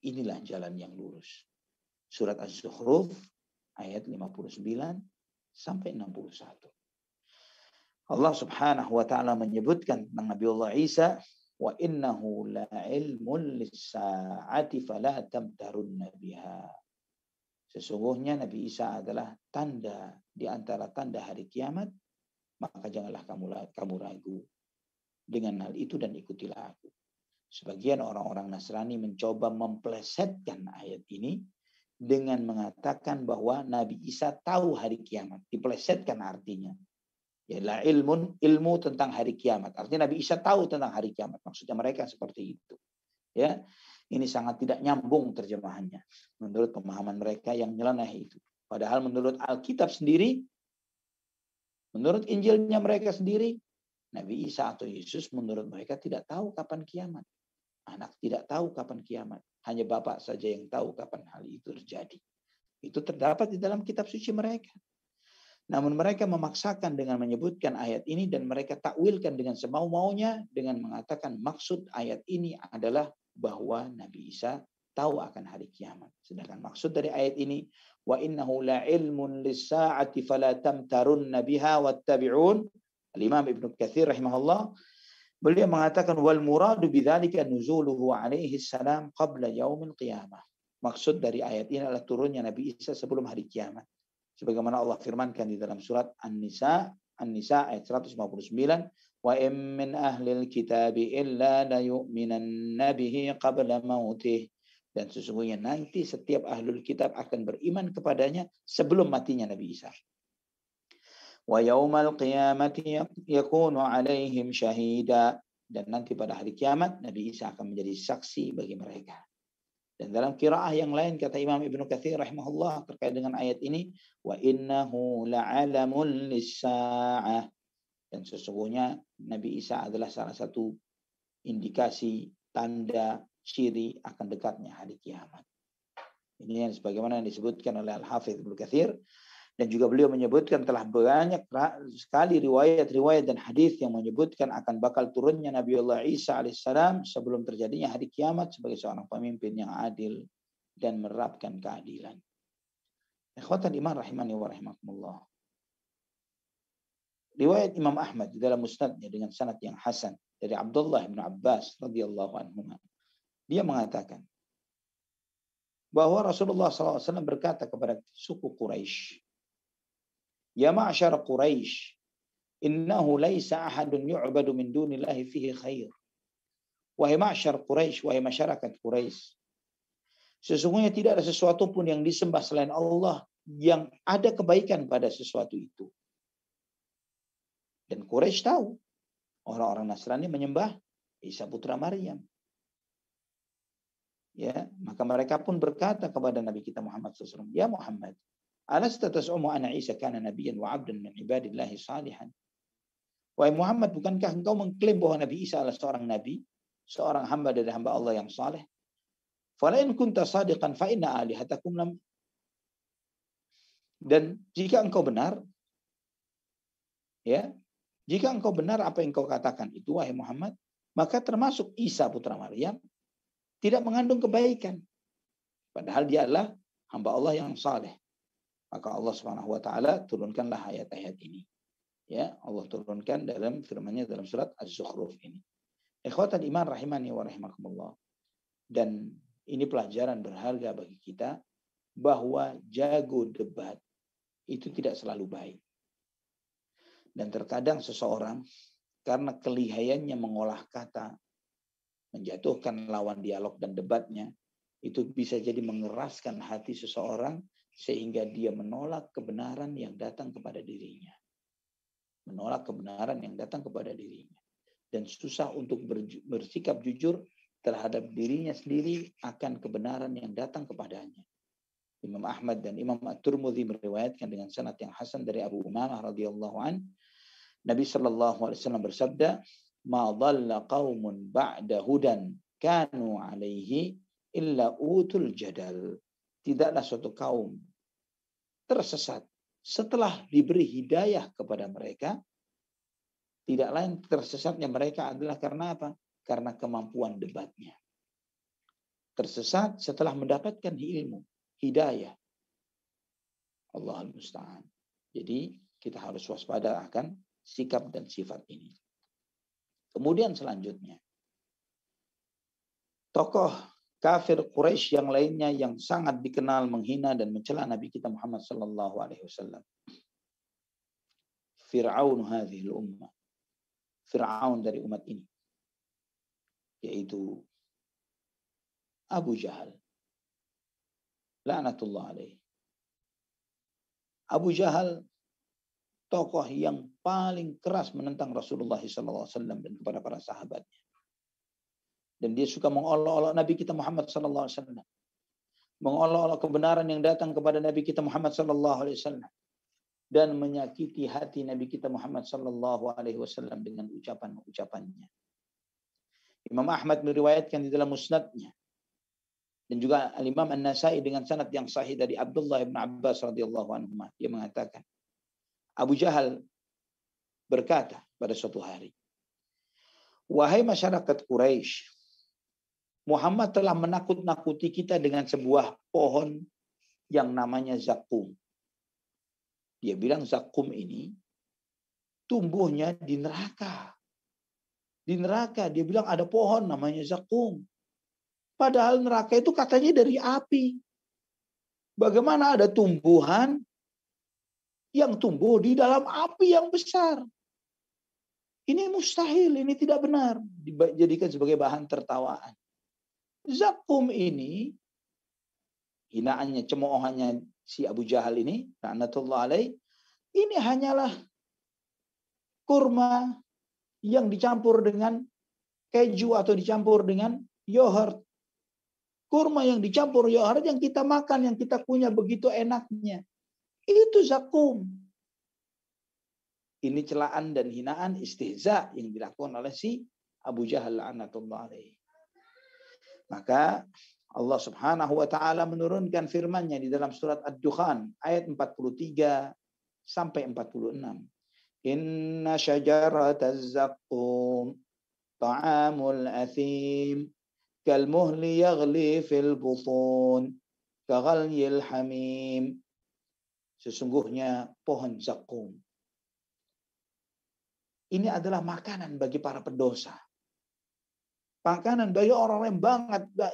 [SPEAKER 1] Inilah jalan yang lurus. Surat Az-Zukhruf ayat 59 sampai 61. Allah Subhanahu wa taala menyebutkan tentang Nabiullah Isa, wa innahu la'ilmun lis-sa'ati fala tamtarunna biha. Sesungguhnya Nabi Isa adalah tanda di antara tanda hari kiamat, maka janganlah kamu ragu dengan hal itu dan ikutilah aku. Sebagian orang-orang Nasrani mencoba memplesetkan ayat ini dengan mengatakan bahwa Nabi Isa tahu hari kiamat. Diplesetkan artinya. Yalah ilmu tentang hari kiamat. Artinya Nabi Isa tahu tentang hari kiamat. Maksudnya mereka seperti itu. Ya, ini sangat tidak nyambung terjemahannya menurut pemahaman mereka yang nyeleneh itu. Padahal menurut Alkitab sendiri, menurut Injilnya mereka sendiri, Nabi Isa atau Yesus menurut mereka tidak tahu kapan kiamat. Anak tidak tahu kapan kiamat. Hanya Bapa saja yang tahu kapan hal itu terjadi. Itu terdapat di dalam kitab suci mereka. Namun mereka memaksakan dengan menyebutkan ayat ini dan mereka takwilkan dengan semau-maunya dengan mengatakan maksud ayat ini adalah bahwa Nabi Isa tahu akan hari kiamat. Sedangkan maksud dari ayat ini, wa innahu la'ilmun lis-sa'ati fala tamtarunna biha wattabi'un. Al-Imam Ibnu Katsir rahimahullah, beliau mengatakan wal muradu bidzalika nuzuluhu alaihi salam qabla yaumil qiyamah. Maksud dari ayat ini adalah turunnya Nabi Isa sebelum hari kiamat. Sebagaimana Allah firmankan di dalam surat An-Nisa ayat 159, wa in min ahlil kitabi illa la yu'minanna bihi qabla mautih. Dan sesungguhnya nanti setiap ahlul kitab akan beriman kepadanya sebelum matinya Nabi Isa. Wa yaumal qiyamati yakunu alaihim syahida. Dan nanti pada hari kiamat Nabi Isa akan menjadi saksi bagi mereka. Dan dalam qiraah yang lain kata Imam Ibnu Katsir rahimahullah terkait dengan ayat ini, wa innahu la'alamun lis-sa'ah. Dan sesungguhnya Nabi Isa adalah salah satu indikasi, tanda, ciri akan dekatnya hari kiamat. Ini yang sebagaimana yang disebutkan oleh Al-Hafidz Ibnu Katsir. Dan juga beliau menyebutkan telah banyak sekali riwayat-riwayat dan hadis yang menyebutkan akan bakal turunnya Nabiullah Isa alaihissalam sebelum terjadinya hari kiamat sebagai seorang pemimpin yang adil dan menerapkan keadilan. Ikhwatan iman rahimani wa rahimakumullah. Riwayat Imam Ahmad di dalam musnadnya dengan sanad yang hasan dari Abdullah bin Abbas radhiyallahu anhu. Dia mengatakan bahwa Rasulullah SAW berkata kepada suku Quraisy, ya ma'syar Quraisy, innahu laisa ahadun yu'badu min dunillahi fihi khair Wahai ma'syar Quraisy, wahai masyarakat Quraisy, sesungguhnya tidak ada sesuatu pun yang disembah selain Allah yang ada kebaikan pada sesuatu itu. Dan Quraisy tahu orang-orang Nasrani menyembah Isa putra Maryam. Ya, maka mereka pun berkata kepada Nabi kita Muhammad SAW, ya Muhammad, alasta tas'umu anna Isa kana nabiyyan wa 'abdan min ibadillahi salihan. Wahai Muhammad, bukankah engkau mengklaim bahwa Nabi Isa adalah seorang nabi, seorang hamba dari hamba Allah yang saleh? Fala in kunta sadiqan fa inna alihatakum lam. Dan jika engkau benar, ya, jika engkau benar apa yang engkau katakan itu, wahai Muhammad, maka termasuk Isa putra Maryam tidak mengandung kebaikan. Padahal dia adalah hamba Allah yang saleh. Maka Allah Subhanahu wa taala turunkanlah ayat-ayat ini. Ya, Allah turunkan dalam firman-Nya dalam surat Az-Zukhruf ini. Ikhwatal iman rahimani wa rahimakumullah. Dan ini pelajaran berharga bagi kita bahwa jago debat itu tidak selalu baik. Dan terkadang seseorang karena kelihayannya mengolah kata, menjatuhkan lawan dialog dan debatnya, itu bisa jadi mengeraskan hati seseorang sehingga dia menolak kebenaran yang datang kepada dirinya. Menolak kebenaran yang datang kepada dirinya. Dan susah untuk bersikap jujur terhadap dirinya sendiri akan kebenaran yang datang kepadanya. Imam Ahmad dan Imam At-Tirmidzi meriwayatkan dengan sanad yang hasan dari Abu Umamah radhiyallahu an, Nabi sallallahu alaihi wasallam bersabda, "Ma dhalla qaumun ba'da hudan kanu alaihi illa utul jadal." Tidaklah suatu kaum tersesat setelah diberi hidayah kepada mereka, tidak lain tersesatnya mereka adalah karena apa? Karena kemampuan debatnya. Tersesat setelah mendapatkan ilmu, hidayah. Allahul musta'an. Jadi kita harus waspada akan sikap dan sifat ini. Kemudian selanjutnya, tokoh kafir Quraisy yang lainnya yang sangat dikenal menghina dan mencela Nabi kita Muhammad sallallahu alaihi wasallam. Fir'aun hadhil ummah. Fir'aun dari umat ini. Yaitu Abu Jahal. La'natullah alaih. Abu Jahal tokoh yang paling keras menentang Rasulullah sallallahu alaihi wasallam dan kepada para sahabatnya. Dan dia suka mengolok-olok Nabi kita Muhammad sallallahu alaihi wasallam. Mengolok-olok kebenaran yang datang kepada Nabi kita Muhammad sallallahu alaihi wasallam dan menyakiti hati Nabi kita Muhammad sallallahu alaihi wasallam dengan ucapan-ucapannya. Imam Ahmad meriwayatkan di dalam musnadnya dan juga Al-Imam An-Nasai dengan sanad yang sahih dari Abdullah bin Abbas radhiyallahu anhu. Dia mengatakan, Abu Jahal berkata pada suatu hari, "Wahai masyarakat Quraisy, Muhammad telah menakut-nakuti kita dengan sebuah pohon yang namanya zakum." Dia bilang zakum ini tumbuhnya di neraka. Di neraka dia bilang ada pohon namanya zakum. Padahal neraka itu katanya dari api. Bagaimana ada tumbuhan yang tumbuh di dalam api yang besar? Ini mustahil, ini tidak benar. Dijadikan sebagai bahan tertawaan. Zakum ini, hinaannya, cemoohannya si Abu Jahal ini, la'natullah alaih, ini hanyalah kurma yang dicampur dengan keju atau dicampur dengan yogurt. Kurma yang dicampur yogurt yang kita makan, yang kita kunyah begitu enaknya. Itu zakum. Ini celaan dan hinaan istihza yang dilakukan oleh si Abu Jahal la'natullah alaih. Maka Allah Subhanahu wa taala menurunkan firman-Nya di dalam surat Ad-Dukhan ayat 43 sampai 46. Inna syajarataz zaqqum ta'amul athim kalmuhli yaghli fil butun kaghalyil hamim. Sesungguhnya pohon zakum ini adalah makanan bagi para pendosa. Makanan bagi orang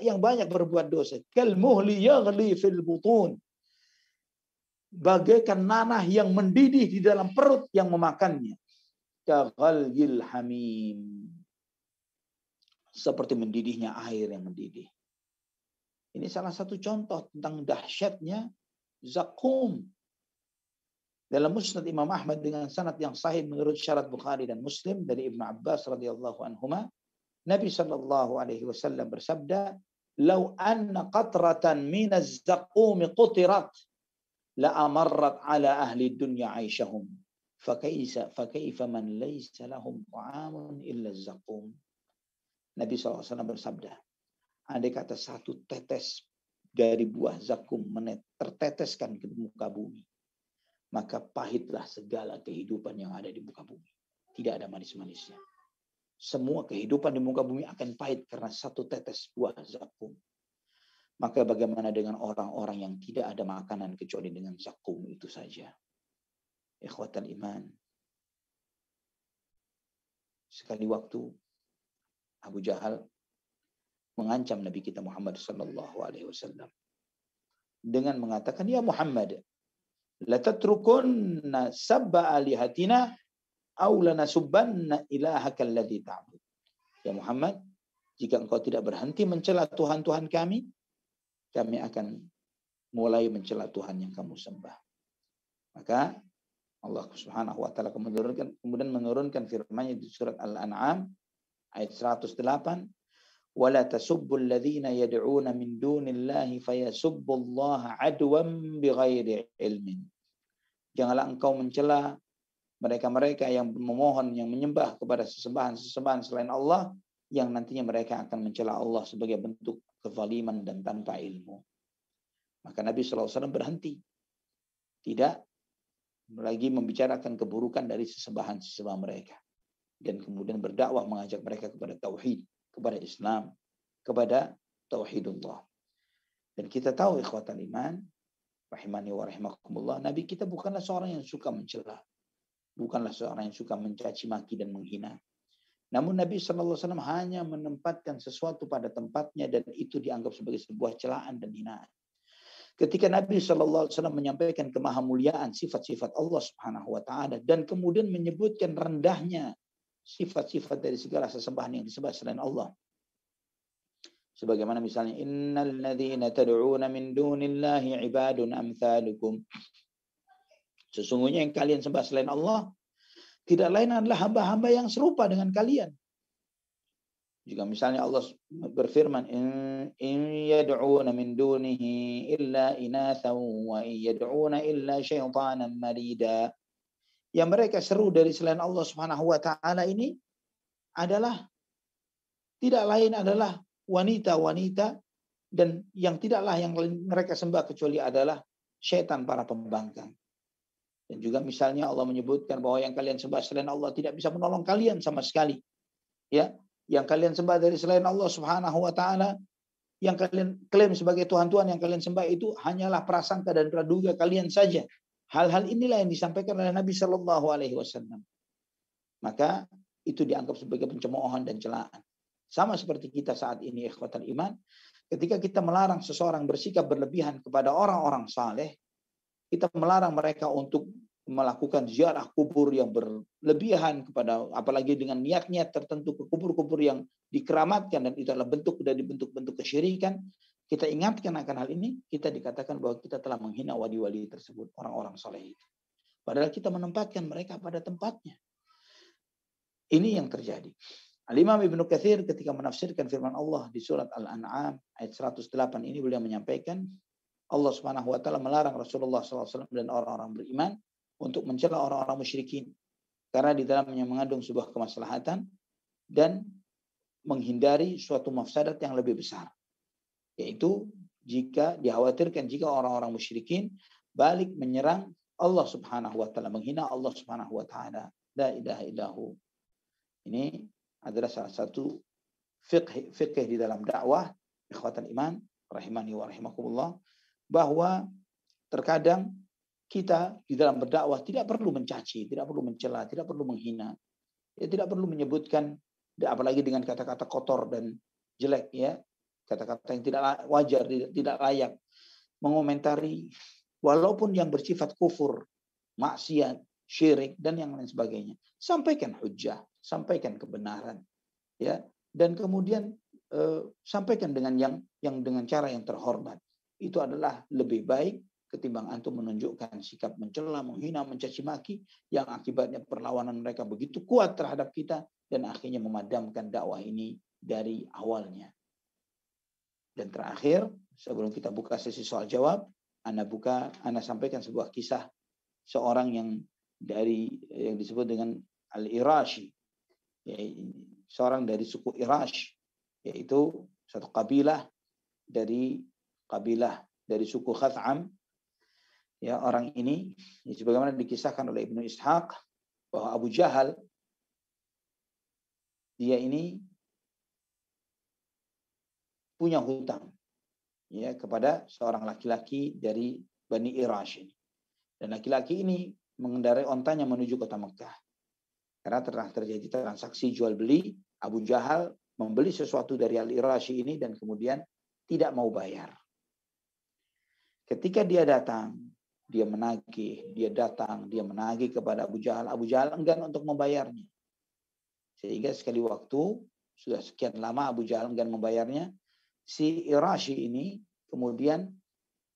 [SPEAKER 1] yang banyak berbuat dosa. Kalmuhli yaghli fil butun. Bagaikan nanah yang mendidih di dalam perut yang memakannya. Kaghalyil hamim. seperti mendidihnya air yang mendidih. Ini salah satu contoh tentang dahsyatnya zakum. Dalam Musnad Imam Ahmad dengan sanad yang sahih menurut syarat Bukhari dan Muslim dari Ibnu Abbas radhiyallahu anhuma, Nabi sallallahu alaihi wasallam bersabda, "Lau anna qatratan min az-zaqum qutirat la amarrat ala ahli dunya 'aishahum. Fakaifa man laysa lahum ta'amun illa az-zaqum." Nabi SAW bersabda, andai kata satu tetes dari buah zakum terteteskan ke muka bumi, maka pahitlah segala kehidupan yang ada di muka bumi. Tidak ada manis-manisnya. Semua kehidupan di muka bumi akan pahit karena satu tetes buah zakum. Maka bagaimana dengan orang-orang yang tidak ada makanan kecuali dengan zakum itu saja? Ikhwatal iman. Sekali waktu Abu Jahal mengancam Nabi kita Muhammad sallallahu alaihi wasallam dengan mengatakan, "Ya Muhammad, la tatrukunna sabba alihatina aw lanasubbanna ilahaka alladhi ta'bud." Ya Muhammad, jika engkau tidak berhenti mencela Tuhan-Tuhan kami akan mulai mencela Tuhan yang kamu sembah. Maka Allah Subhanahu wa taala kemudian menurunkan firman-Nya di surat Al-An'am ayat 108, "Wala tasubbul ladzina yad'una min dunillahi fayasubbullaha 'adwan bighairi ilmin." Janganlah engkau mencela mereka-mereka yang memohon, yang menyembah kepada sesembahan-sesembahan selain Allah, yang nantinya mereka akan mencela Allah sebagai bentuk kezaliman dan tanpa ilmu. Maka Nabi SAW berhenti. Tidak lagi membicarakan keburukan dari sesembahan-sesembahan mereka. Dan kemudian berdakwah mengajak mereka kepada tauhid, kepada Islam, kepada tauhidullah. Dan kita tahu ikhwatal iman, rahimani wa rahimakumullah, Nabi kita bukanlah seorang yang suka mencela. Bukanlah seorang yang suka mencaci maki dan menghina. Namun Nabi SAW hanya menempatkan sesuatu pada tempatnya dan itu dianggap sebagai sebuah celaan dan hinaan. Ketika Nabi SAW menyampaikan kemahamuliaan sifat-sifat Allah Subhanahu wa taala dan kemudian menyebutkan rendahnya sifat-sifat dari segala sesembahan yang disembah selain Allah. Sebagaimana misalnya, "Innal ladzina tad'una min dunillahi 'ibadun amsalukum." Sesungguhnya yang kalian sembah selain Allah tidak lain adalah hamba-hamba yang serupa dengan kalian. Juga misalnya Allah berfirman, "In yad'una min dunihi illa inathan wa in yad'una illa syaitanan marida." Yang mereka seru dari selain Allah Subhanahu wa taala ini adalah tidak lain adalah wanita-wanita, dan yang tidaklah yang mereka sembah kecuali adalah syaitan para pembangkang. Dan juga misalnya Allah menyebutkan bahwa yang kalian sembah selain Allah tidak bisa menolong kalian sama sekali. Ya, yang kalian sembah dari selain Allah Subhanahu wa taala, yang kalian klaim sebagai Tuhan-Tuhan yang kalian sembah itu hanyalah prasangka dan praduga kalian saja. Hal-hal inilah yang disampaikan oleh Nabi Shallallahu alaihi wasallam. Maka itu dianggap sebagai pencemoohan dan celaan. Sama seperti kita saat ini ikhwatal iman, ketika kita melarang seseorang bersikap berlebihan kepada orang-orang saleh, kita melarang mereka untuk melakukan ziarah kubur yang berlebihan kepada, apalagi dengan niat-niat tertentu ke kubur-kubur yang dikeramatkan, dan itu adalah bentuk dari bentuk-bentuk kesyirikan. Kita ingatkan akan hal ini, kita dikatakan bahwa kita telah menghina wali-wali tersebut, orang-orang saleh itu. Padahal kita menempatkan mereka pada tempatnya. Ini yang terjadi. Al-Imam Ibnu Katsir ketika menafsirkan firman Allah di surat Al-An'am ayat 108 ini, beliau menyampaikan Allah Subhanahu wa taala melarang Rasulullah SAW dan orang-orang beriman untuk mencela orang-orang musyrikin karena di dalamnya mengandung sebuah kemaslahatan dan menghindari suatu mafsadat yang lebih besar, yaitu jika dikhawatirkan jika orang-orang musyrikin balik menyerang Allah Subhanahu wa taala, menghina Allah Subhanahu wa taala. La ilaha illahu. Ini adalah salah satu fikih di dalam dakwah ikhwatal iman rahimani wa rahimakumullah, bahwa terkadang kita di dalam berdakwah tidak perlu mencaci, tidak perlu mencela, tidak perlu menghina, ya, tidak perlu menyebutkan apalagi dengan kata-kata kotor dan jelek, ya, kata-kata yang tidak wajar, tidak layak, mengomentari walaupun yang bersifat kufur, maksiat, syirik dan yang lain sebagainya. Sampaikan hujjah, sampaikan kebenaran, ya. dan kemudian sampaikan dengan yang dengan cara yang terhormat. Itu adalah lebih baik ketimbang antum menunjukkan sikap mencela, menghina, mencaci maki yang akibatnya perlawanan mereka begitu kuat terhadap kita dan akhirnya memadamkan dakwah ini dari awalnya. Dan terakhir, sebelum kita buka sesi soal jawab, Ana sampaikan sebuah kisah seorang yang disebut dengan Al-Irashi, seorang dari suku Irash, yaitu satu kabilah dari suku Khath'am. Ya, orang ini sebagaimana dikisahkan oleh Ibnu Ishaq bahwa Abu Jahal dia ini punya hutang ya kepada seorang laki-laki dari Bani Irash ini. Dan laki-laki ini mengendarai ontanya menuju kota Mekah. Karena telah terjadi transaksi jual beli, Abu Jahal membeli sesuatu dari Al-Irashi ini dan kemudian tidak mau bayar. Ketika dia datang, dia menagih kepada Abu Jahal enggan untuk membayarnya. Sehingga sekali waktu, sudah sekian lama Abu Jahal enggan membayarnya, si Irashi ini kemudian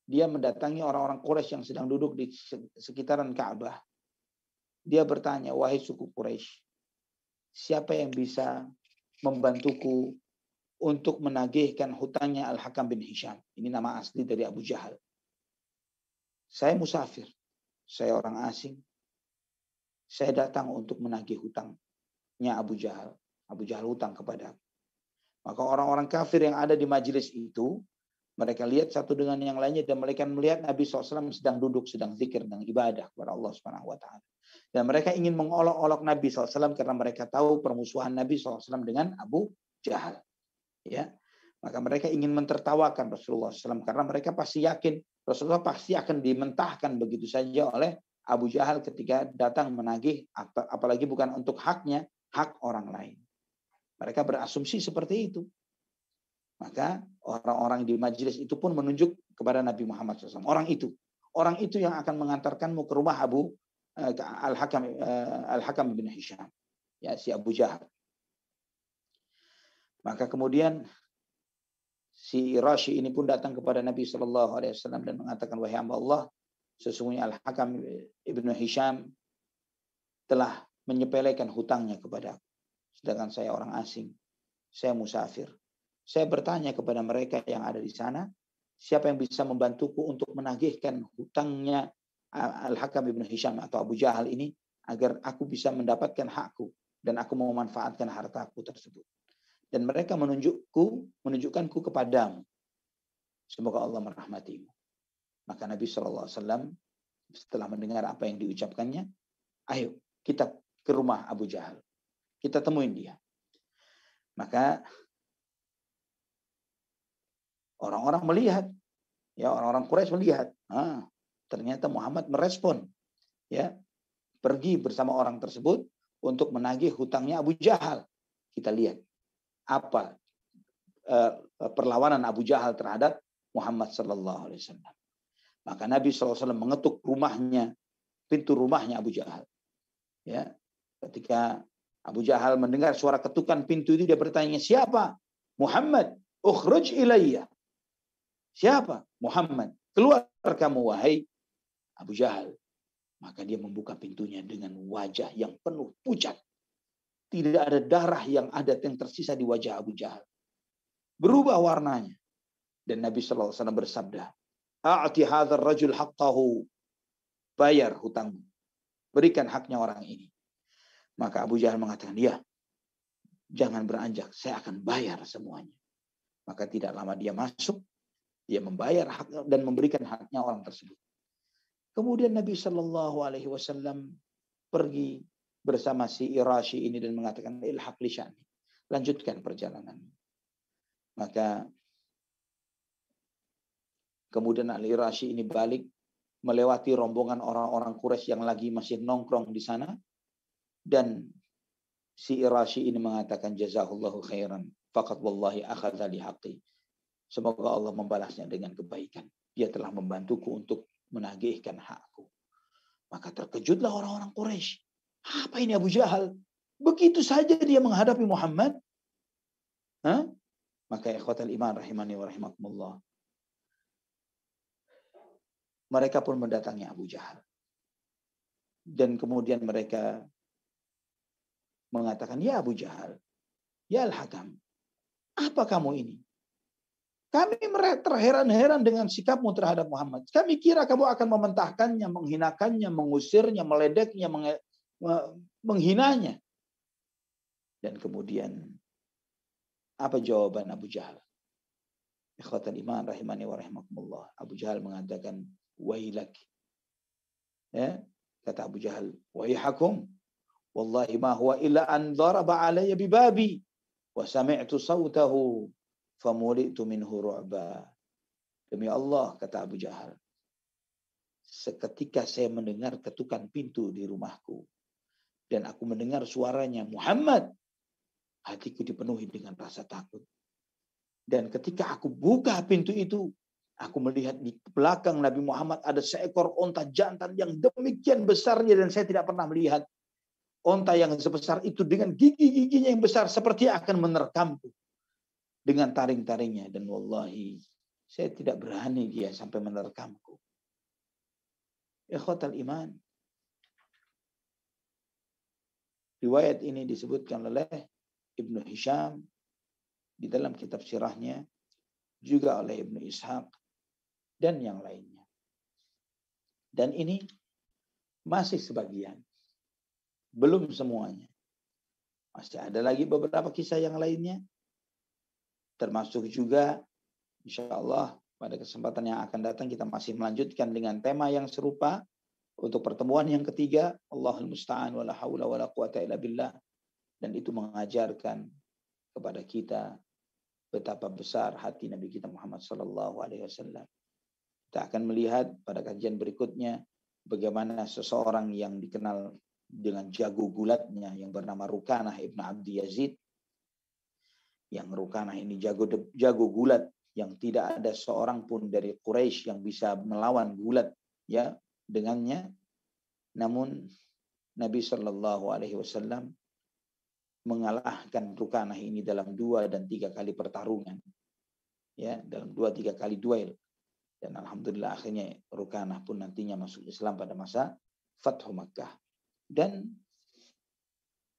[SPEAKER 1] dia mendatangi orang-orang Quraisy yang sedang duduk di sekitaran Ka'bah. Dia bertanya, wahai suku Quraisy, siapa yang bisa membantuku untuk menagihkan hutangnya Al-Hakam bin Hisham? Ini nama asli dari Abu Jahal. Saya musafir, saya orang asing. Saya datang untuk menagih hutangnya Abu Jahal. Abu Jahal hutang kepada aku. Maka orang-orang kafir yang ada di majelis itu, mereka lihat satu dengan yang lainnya dan mereka melihat Nabi SAW sedang duduk, sedang zikir, sedang ibadah kepada Allah Subhanahu Wa Taala. Dan mereka ingin mengolok-olok Nabi SAW karena mereka tahu permusuhan Nabi SAW dengan Abu Jahal. Ya, maka mereka ingin mentertawakan Rasulullah SAW karena mereka pasti yakin Rasulullah pasti akan dimentahkan begitu saja oleh Abu Jahal ketika datang menagih, apalagi bukan untuk haknya, hak orang lain. Mereka berasumsi seperti itu. Maka orang-orang di majelis itu pun menunjuk kepada Nabi Muhammad SAW. Orang itu yang akan mengantarkanmu ke rumah Al-Hakam bin Hisham, ya, si Abu Jahal. Maka kemudian si Irashi ini pun datang kepada Nabi SAW dan mengatakan, wahai hamba Allah, sesungguhnya Al-Hakam ibnu Hisham telah menyepelekan hutangnya kepada aku. Sedangkan saya orang asing, saya musafir. Saya bertanya kepada mereka yang ada di sana, siapa yang bisa membantuku untuk menagihkan hutangnya Al-Hakam ibnu Hisham atau Abu Jahal ini agar aku bisa mendapatkan hakku dan aku mau memanfaatkan hartaku tersebut. Dan mereka menunjukkanku kepadamu. Semoga Allah merahmatimu. Maka Nabi SAW setelah mendengar apa yang diucapkannya, ayo kita ke rumah Abu Jahal. Kita temuin dia. Maka orang-orang melihat, ya, orang-orang Quraisy melihat, ternyata Muhammad merespon, ya, pergi bersama orang tersebut untuk menagih hutangnya Abu Jahal. Kita lihat apa perlawanan Abu Jahal terhadap Muhammad sallallahu alaihi wasallam. Maka Nabi SAW mengetuk pintu rumahnya Abu Jahal. Ya, ketika Abu Jahal mendengar suara ketukan pintu itu, dia bertanya, siapa? Muhammad, ukhruj ilayya. Siapa? Muhammad. Keluar kamu, wahai Abu Jahal. Maka dia membuka pintunya dengan wajah yang penuh pucat. Tidak ada darah yang tersisa di wajah Abu Jahal. Berubah warnanya. Dan Nabi SAW bersabda, a'ti hadzal rajul haqqahu. Bayar hutangmu. Berikan haknya orang ini. Maka Abu Jahal mengatakan, ya, jangan beranjak, saya akan bayar semuanya. Maka tidak lama dia masuk, dia membayar hak dan memberikan haknya orang tersebut. Kemudian Nabi SAW pergi bersama si Irashi ini dan mengatakan, ilhaq li sya'ni, lanjutkan perjalanan. Maka kemudian Al-Irashi ini balik melewati rombongan orang-orang Quraisy yang lagi masih nongkrong di sana, dan si Irashi ini mengatakan, jazahullahu khairan, faqad wallahi akhadha li haqqi. Semoga Allah membalasnya dengan kebaikan. Dia telah membantuku untuk menagihkan hakku. Maka terkejutlah orang-orang Quraisy. Apa ini Abu Jahal? Begitu saja dia menghadapi Muhammad. Maka ikhwatal iman rahimani wa rahimakumullah, mereka pun mendatangi Abu Jahal. Dan kemudian mereka mengatakan, ya Abu Jahal, ya Al-Hakam, apa kamu ini? Kami terheran-heran dengan sikapmu terhadap Muhammad. Kami kira kamu akan mementahkannya, menghinakannya, mengusirnya, meledeknya, menghinanya. Dan kemudian apa jawaban Abu Jahal? Ikhwatal iman rahimani wa rahimakumullah. Abu Jahal mengatakan, wailak. Ya, kata Abu Jahal, waihakum, wallahi ma huwa illa an daraba alayya bibabi wa sami'tu sawtahu famulitu minhu ru'ba. Demi Allah, kata Abu Jahal, seketika saya mendengar ketukan pintu di rumahku dan aku mendengar suaranya Muhammad, hatiku dipenuhi dengan rasa takut. Dan ketika aku buka pintu itu, aku melihat di belakang Nabi Muhammad ada seekor onta jantan yang demikian besarnya, dan saya tidak pernah melihat onta yang sebesar itu dengan gigi-giginya yang besar seperti akan menerkamku dengan taring-taringnya. Dan wallahi, saya tidak berani dia sampai menerkamku. Ikhwatal iman. Riwayat ini disebutkan oleh Ibnu Hisham di dalam kitab sirahnya, juga oleh Ibnu Ishaq dan yang lainnya. Dan ini masih sebagian, belum semuanya. Masih ada lagi beberapa kisah yang lainnya, termasuk juga insya Allah pada kesempatan yang akan datang kita masih melanjutkan dengan tema yang serupa untuk pertemuan yang ketiga. Allahul musta'an wala haula wala quwata illa billah. Dan itu mengajarkan kepada kita betapa besar hati Nabi kita Muhammad sallallahu alaihi wasallam. Kita akan melihat pada kajian berikutnya bagaimana seseorang yang dikenal dengan jago gulatnya yang bernama Rukanah ibn Abdi Yazid. Yang Rukanah ini jago gulat yang tidak ada seorang pun dari Quraisy yang bisa melawan gulat ya dengannya. Namun Nabi sallallahu alaihi wasallam mengalahkan Rukanah ini dalam 2 dan 3 kali pertarungan. Ya, dalam 2-3 kali duel. Dan alhamdulillah akhirnya Rukanah pun nantinya masuk Islam pada masa Fathu Makkah. Dan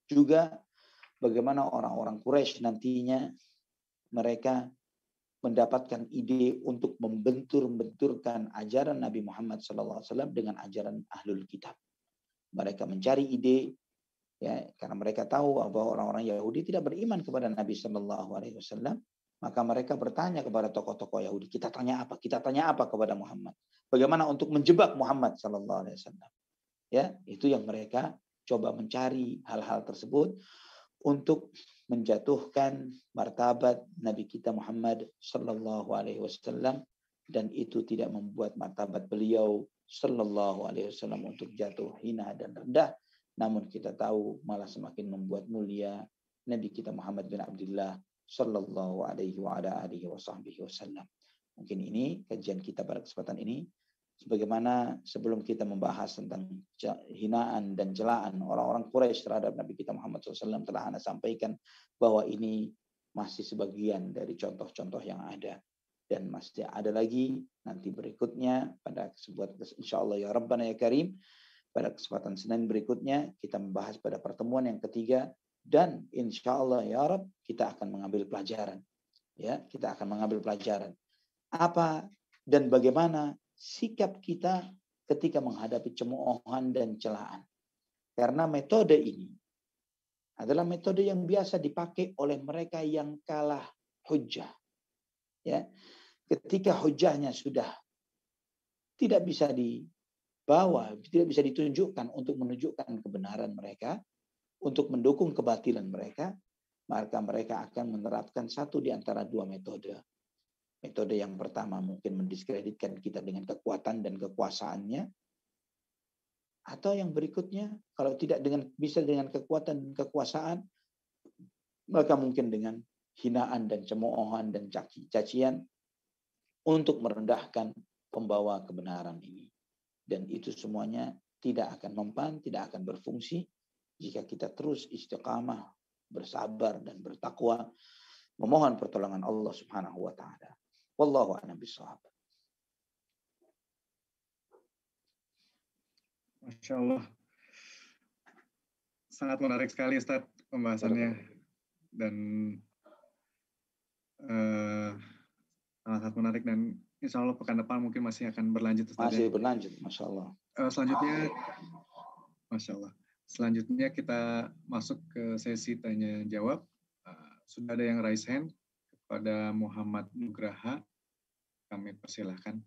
[SPEAKER 1] juga bagaimana orang-orang Quraisy nantinya mereka mendapatkan ide untuk membenturkan ajaran Nabi Muhammad SAW dengan ajaran Ahlul Kitab. Mereka mencari ide, ya, karena mereka tahu bahwa orang-orang Yahudi tidak beriman kepada Nabi SAW, maka mereka bertanya kepada tokoh-tokoh Yahudi, kita tanya apa? Kita tanya apa kepada Muhammad? Bagaimana untuk menjebak Muhammad SAW? Ya, itu yang mereka coba mencari hal-hal tersebut untuk menjatuhkan martabat Nabi kita Muhammad sallallahu alaihi wasallam, dan itu tidak membuat martabat beliau sallallahu alaihi wasallam untuk jatuh hina dan rendah, namun kita tahu malah semakin membuat mulia Nabi kita Muhammad bin Abdullah sallallahu alaihi wa ala alihi wasallam. Mungkin ini kajian kita pada kesempatan ini. Sebagaimana sebelum kita membahas tentang hinaan dan celaan orang-orang Quraisy terhadap Nabi kita Muhammad SAW, telah Anda sampaikan bahwa ini masih sebagian dari contoh-contoh yang ada. Dan masih ada lagi nanti berikutnya pada kesempatan insyaallah ya Rabbana ya Karim. Pada kesempatan Senin berikutnya kita membahas pada pertemuan yang ketiga, dan insyaallah ya Rabb kita akan mengambil pelajaran. Ya, kita akan mengambil pelajaran. Apa dan bagaimana sikap kita ketika menghadapi cemoohan dan celaan. Karena metode ini adalah metode yang biasa dipakai oleh mereka yang kalah hujjah. Ya, ketika hujjahnya sudah tidak bisa dibawa, tidak bisa ditunjukkan untuk menunjukkan kebenaran mereka, untuk mendukung kebatilan mereka, maka mereka akan menerapkan satu di antara 2 metode. Metode yang pertama mungkin mendiskreditkan kita dengan kekuatan dan kekuasaannya. Atau yang berikutnya, kalau tidak bisa dengan kekuatan dan kekuasaan, maka mungkin dengan hinaan dan cemoohan dan cacian untuk merendahkan pembawa kebenaran ini. Dan itu semuanya tidak akan mempan, tidak akan berfungsi jika kita terus istiqamah, bersabar dan bertakwa memohon pertolongan Allah Subhanahu wa taala. Wallahu a'lam bishawab.
[SPEAKER 2] Masya Allah. Sangat menarik sekali Ustaz pembahasannya. Dan sangat menarik, dan insya Allah pekan depan mungkin masih akan berlanjut Ustaz.
[SPEAKER 1] Masih berlanjut, Masya Allah.
[SPEAKER 2] Selanjutnya, Masya Allah. Selanjutnya kita masuk ke sesi tanya jawab. Sudah ada yang raise hand kepada Muhammad Nugraha. Kami persilahkan.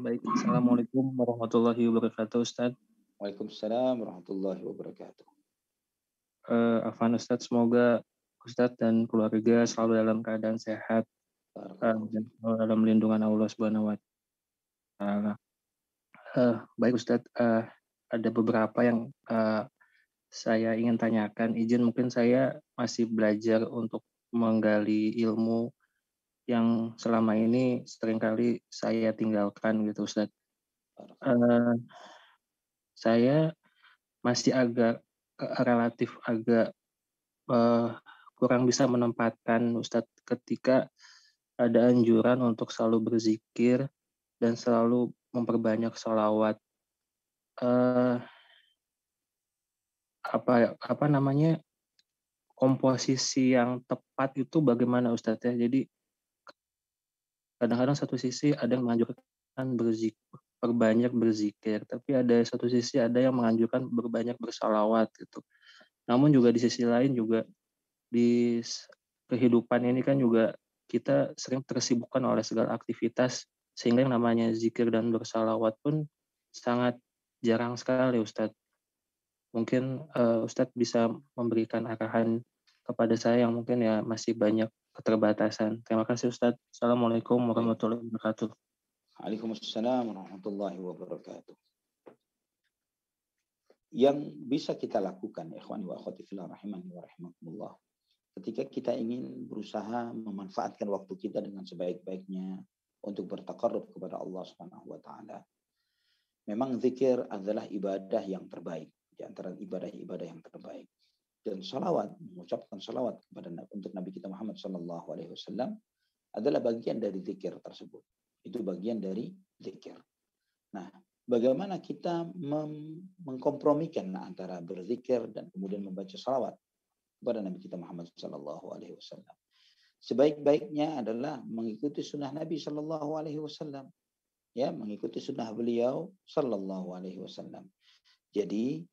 [SPEAKER 3] Baik, Assalamualaikum warahmatullahi wabarakatuh, Ustaz.
[SPEAKER 1] Waalaikumsalam warahmatullahi wabarakatuh.
[SPEAKER 3] Afwan Ustaz, semoga Ustaz dan keluarga selalu dalam keadaan sehat dan selalu dalam lindungan Allah Subhanahu wa taala. Baik Ustaz, ada beberapa yang saya ingin tanyakan. Izin, mungkin saya masih belajar untuk menggali ilmu yang selama ini seringkali saya tinggalkan gitu Ustaz. Saya masih relatif agak kurang bisa menempatkan Ustaz ketika ada anjuran untuk selalu berzikir dan selalu memperbanyak sholawat. Komposisi yang tepat itu bagaimana Ustaz ya? Jadi kadang-kadang satu sisi ada yang menganjurkan perbanyak berzikir, tapi ada satu sisi ada yang menganjurkan berbanyak bersalawat gitu. Namun juga di sisi lain juga di kehidupan ini kan juga kita sering tersibukkan oleh segala aktivitas, sehingga yang namanya zikir dan bersalawat pun sangat jarang sekali Ustadz. Mungkin Ustadz bisa memberikan arahan kepada saya yang mungkin ya masih banyak keterbatasan. Terima kasih Ustadz. Assalamualaikum warahmatullahi wabarakatuh.
[SPEAKER 1] Waalaikumsalam warahmatullahi wabarakatuh. Yang bisa kita lakukan, ikhwani wa akhwati fillah rahimani wa rahimakumullah, ketika kita ingin berusaha memanfaatkan waktu kita dengan sebaik-baiknya untuk bertaqarrub kepada Allah Subhanahu wa taala. Memang zikir adalah ibadah yang terbaik, di antara ibadah-ibadah yang terbaik. Dan salawat, mengucapkan salawat untuk Nabi kita Muhammad sallallahu alaihi wasallam adalah bagian dari zikir tersebut. Itu bagian dari zikir. Nah, bagaimana kita mengkompromikan antara berzikir dan kemudian membaca salawat kepada Nabi kita Muhammad sallallahu alaihi wasallam? Sebaik-baiknya adalah mengikuti sunnah Nabi sallallahu alaihi wasallam. Ya, mengikuti sunnah beliau sallallahu alaihi wasallam. Jadi,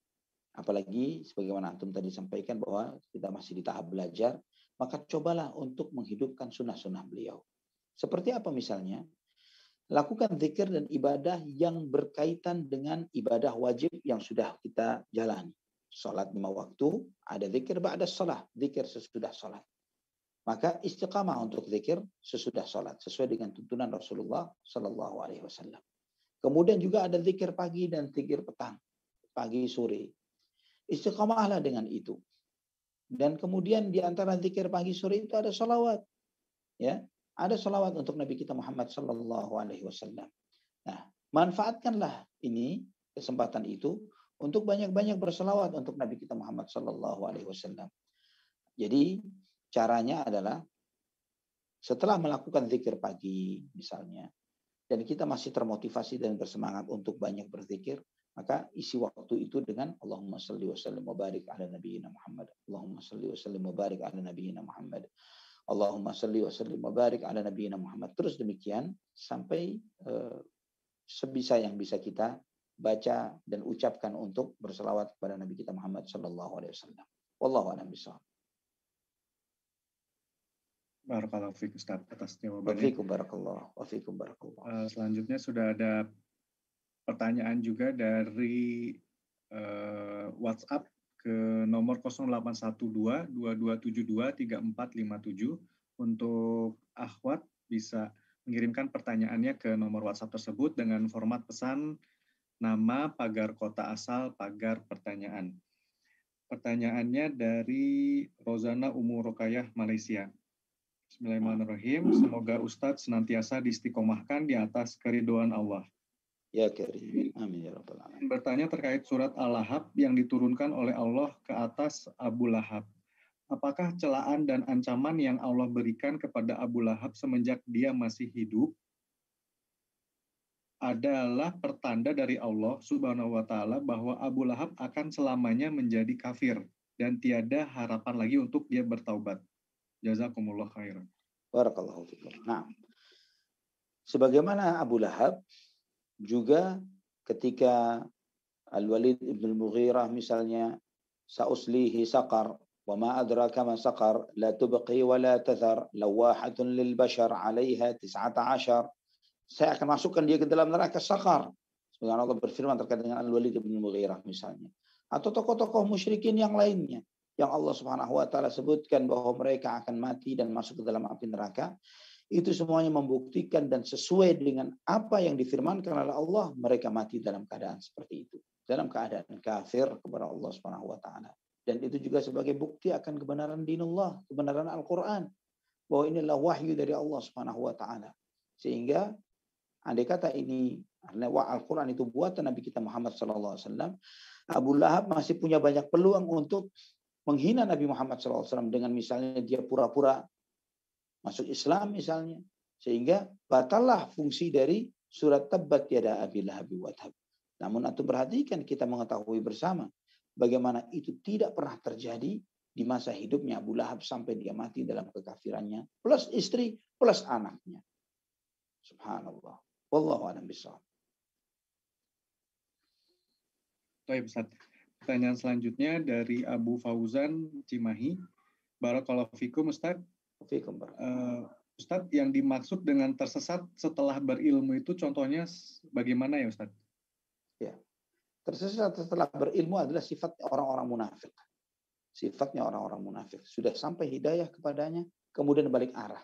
[SPEAKER 1] apalagi sebagaimana antum tadi sampaikan bahwa kita masih di tahap belajar, maka cobalah untuk menghidupkan sunnah-sunnah beliau. Seperti apa misalnya? Lakukan zikir dan ibadah yang berkaitan dengan ibadah wajib yang sudah kita jalani. Salat 5 waktu, ada zikir ba'da salat, zikir sesudah salat. Maka istiqamah untuk zikir sesudah salat, sesuai dengan tuntunan Rasulullah sallallahu alaihi wasallam. Kemudian juga ada zikir pagi dan zikir petang, pagi sore. Istiqamahlah dengan itu. Dan kemudian di antara zikir pagi sore itu ada salawat. Ya, ada salawat untuk Nabi kita Muhammad sallallahu alaihi wasallam. Nah, manfaatkanlah ini, kesempatan itu untuk banyak-banyak bersalawat untuk Nabi kita Muhammad sallallahu alaihi wasallam. Jadi, caranya adalah setelah melakukan zikir pagi misalnya, dan kita masih termotivasi dan bersemangat untuk banyak berzikir, maka isi waktu itu dengan Allahumma salli wa sallim wa barik ala nabiyyina Muhammad. Allahumma salli wa sallim wa barik ala nabiyyina Muhammad. Allahumma salli wa sallim wa barik ala nabiyyina Muhammad. Terus demikian sampai sebisa yang bisa kita baca dan ucapkan untuk berselawat kepada Nabi kita Muhammad sallallahu alaihi wasallam. Wallahu a'lam bishawab.
[SPEAKER 2] Barakallahu fiik Ustaz atas jawabannya.
[SPEAKER 1] Wafikum barakallah. Wafikum barakallah.
[SPEAKER 2] Selanjutnya sudah ada pertanyaan juga dari WhatsApp ke nomor 0812-2272-3457. Untuk akhwat bisa mengirimkan pertanyaannya ke nomor WhatsApp tersebut dengan format pesan nama, pagar kota asal, pagar pertanyaan. Pertanyaannya dari Rozana Umur Rokayah, Malaysia. Bismillahirrahmanirrahim. Semoga Ustadz senantiasa diistiqomahkan di atas keridhaan Allah.
[SPEAKER 1] Ya karim. Amin ya rabbal alamin.
[SPEAKER 2] Bertanya terkait surat Al-Lahab yang diturunkan oleh Allah ke atas Abu Lahab. Apakah celaan dan ancaman yang Allah berikan kepada Abu Lahab semenjak dia masih hidup adalah pertanda dari Allah Subhanahu wa taala bahwa Abu Lahab akan selamanya menjadi kafir dan tiada harapan lagi untuk dia bertaubat. Jazakumullah khairan.
[SPEAKER 1] Barakallahu fikum. Nah, sebagaimana Abu Lahab juga ketika Al-Walid ibn Mughirah misalnya, sa'uslihi saqar wa ma adraka ma saqar la tubqi wa la tathar lawahatun lil bashar 'alaiha 19, saya akan masukkan dia ke dalam neraka saqar. Sebagaimana Allah berfirman terkait dengan Al-Walid ibn Mughirah misalnya, atau tokoh-tokoh musyrikin yang lainnya yang Allah Subhanahu wa taala sebutkan bahwa mereka akan mati dan masuk ke dalam api neraka. Itu semuanya membuktikan dan sesuai dengan apa yang difirmankan oleh Allah, mereka mati dalam keadaan seperti itu, dalam keadaan kafir kepada Allah Subhanahu wa taala. Dan itu juga sebagai bukti akan kebenaran dinullah, kebenaran Al-Qur'an, bahwa inilah wahyu dari Allah Subhanahu wa taala. Sehingga andai kata ini Al-Qur'an itu buatan Nabi kita Muhammad sallallahu alaihi wasallam, Abu Lahab masih punya banyak peluang untuk menghina Nabi Muhammad sallallahu alaihi wasallam dengan misalnya dia pura-pura masuk Islam misalnya, sehingga batallah fungsi dari surat Tabbat yada Abi Lahab wa tab. Namun antum perhatikan, kita mengetahui bersama bagaimana itu tidak pernah terjadi di masa hidupnya Abu Lahab sampai dia mati dalam kekafirannya, plus istri plus anaknya. Subhanallah. Wallahu a'lam bishawab.
[SPEAKER 2] Baik, Ustaz. Pertanyaan selanjutnya dari Abu Fauzan Cimahi. Barakallahu fikum, Ustaz. Ustadz, yang dimaksud dengan tersesat setelah berilmu itu contohnya bagaimana ya Ustadz?
[SPEAKER 1] Ya, tersesat setelah berilmu adalah sifat orang-orang munafik. Sifatnya orang-orang munafik. Sudah sampai hidayah kepadanya, kemudian balik arah.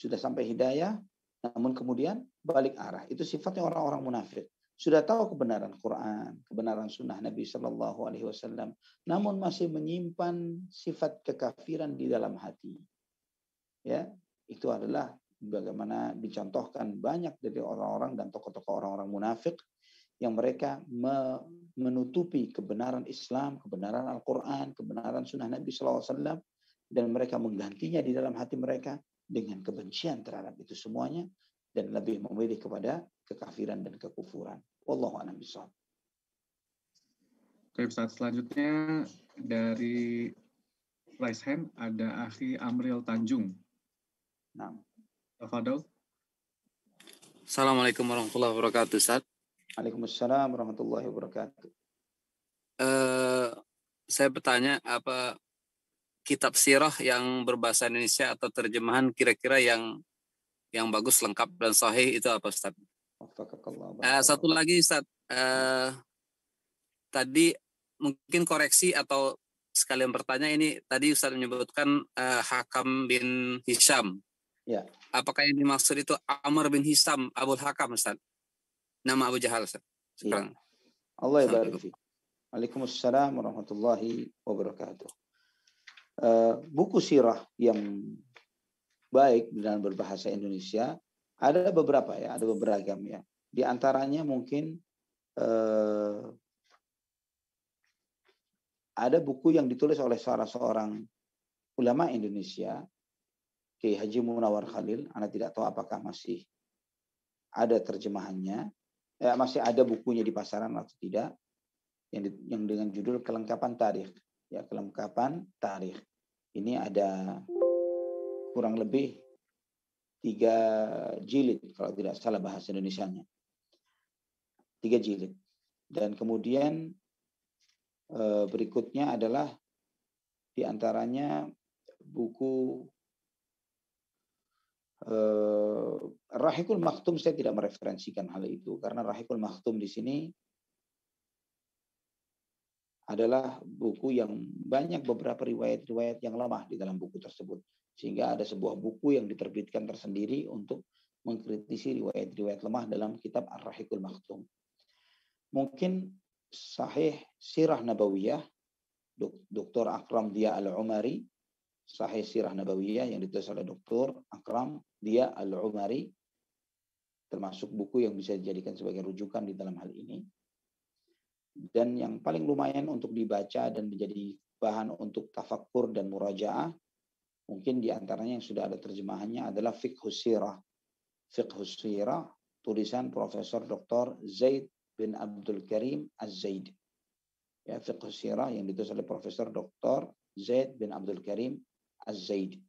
[SPEAKER 1] Sudah sampai hidayah, namun kemudian balik arah. Itu sifatnya orang-orang munafik. Sudah tahu kebenaran Quran, kebenaran sunnah Nabi Shallallahu Alaihi Wasallam, namun masih menyimpan sifat kekafiran di dalam hati. Ya, itu adalah bagaimana dicontohkan banyak dari orang-orang dan tokoh-tokoh orang-orang munafik yang mereka menutupi kebenaran Islam, kebenaran Al-Quran, kebenaran sunnah Nabi Shallallahu Alaihi Wasallam, dan mereka menggantinya di dalam hati mereka dengan kebencian terhadap itu semuanya, dan lebih memilih kepada kekafiran dan kekufuran. Wallahu a'lam bishawab.
[SPEAKER 2] Oke, Ustaz, selanjutnya dari raise hand ada Akhi Amril Tanjung.
[SPEAKER 1] Nah.
[SPEAKER 2] Tafadhol.
[SPEAKER 4] Assalamualaikum warahmatullahi wabarakatuh, Ustaz.
[SPEAKER 1] Waalaikumsalam warahmatullahi wabarakatuh.
[SPEAKER 4] Saya bertanya, apa kitab sirah yang berbahasa Indonesia atau terjemahan kira-kira yang bagus, lengkap dan sahih itu apa, Ustaz? Satu lagi, Ustaz. Tadi mungkin koreksi atau sekalian bertanya, ini tadi Ustaz menyebutkan Hakam bin Hisham.
[SPEAKER 1] Ya. Apakah
[SPEAKER 4] yang dimaksud itu Amr bin Hisham Abul Hakam, Ustaz? Nama Abu Jahal, Ustaz.
[SPEAKER 1] Ya. Allah ya barik. Waalaikumsalam warahmatullahi wabarakatuh. Buku sirah yang baik dan berbahasa Indonesia ada beberapa ya, ada beragam ya. Di antaranya mungkin ada buku yang ditulis oleh salah seorang ulama Indonesia, Kiai Haji Munawar Khalil. Anda tidak tahu apakah masih ada terjemahannya, masih ada bukunya di pasaran atau tidak, yang dengan judul Kelengkapan Tarikh. Ya, Kelengkapan Tarikh. Ini ada kurang lebih 3 jilid kalau tidak salah bahasa Indonesianya. 3 jilid. Dan kemudian berikutnya adalah di antaranya buku Rahikul Maktum. Saya tidak mereferensikan hal itu karena Rahikul Maktum di sini adalah buku yang banyak beberapa riwayat-riwayat yang lemah di dalam buku tersebut. Sehingga ada sebuah buku yang diterbitkan tersendiri untuk mengkritisi riwayat-riwayat lemah dalam kitab Ar-Rahikul Maktum. Mungkin Sahih Sirah Nabawiyah, Dr. Akram Dia Al-Umari, Sahih Sirah Nabawiyah yang ditulis oleh Dr. Akram Dia Al-Umari, termasuk buku yang bisa dijadikan sebagai rujukan di dalam hal ini. Dan yang paling lumayan untuk dibaca dan menjadi bahan untuk tafakkur dan murajaah, mungkin di antaranya yang sudah ada terjemahannya adalah Fiqhus Sirah. Fiqhus Sirah, tulisan Profesor Dr. Zaid bin Abdul Karim Az-Zaid. Ya, Fiqhus Sirah yang ditulis oleh Profesor Dr. Zaid bin Abdul Karim Az-Zaid.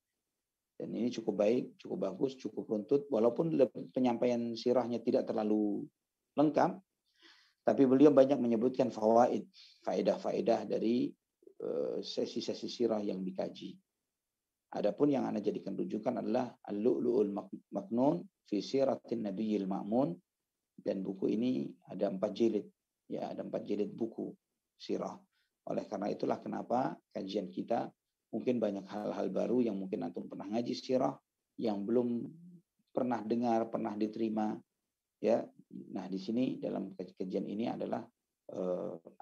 [SPEAKER 1] Dan ini cukup baik, cukup bagus, cukup runtut. Walaupun penyampaian sirahnya tidak terlalu lengkap, tapi beliau banyak menyebutkan fawaid, faedah-faedah dari sesi-sesi sirah yang dikaji. Adapun yang Anda jadikan rujukan adalah Al-Lu'lu'ul Maknun fi Siratin Nabiyil Ma'mun, dan buku ini ada 4 jilid, ya, ada 4 jilid buku sirah. Oleh karena itulah kenapa kajian kita mungkin banyak hal-hal baru yang mungkin antum pernah ngaji sirah yang belum pernah dengar, pernah diterima, ya. Nah, di sini dalam kajian ini adalah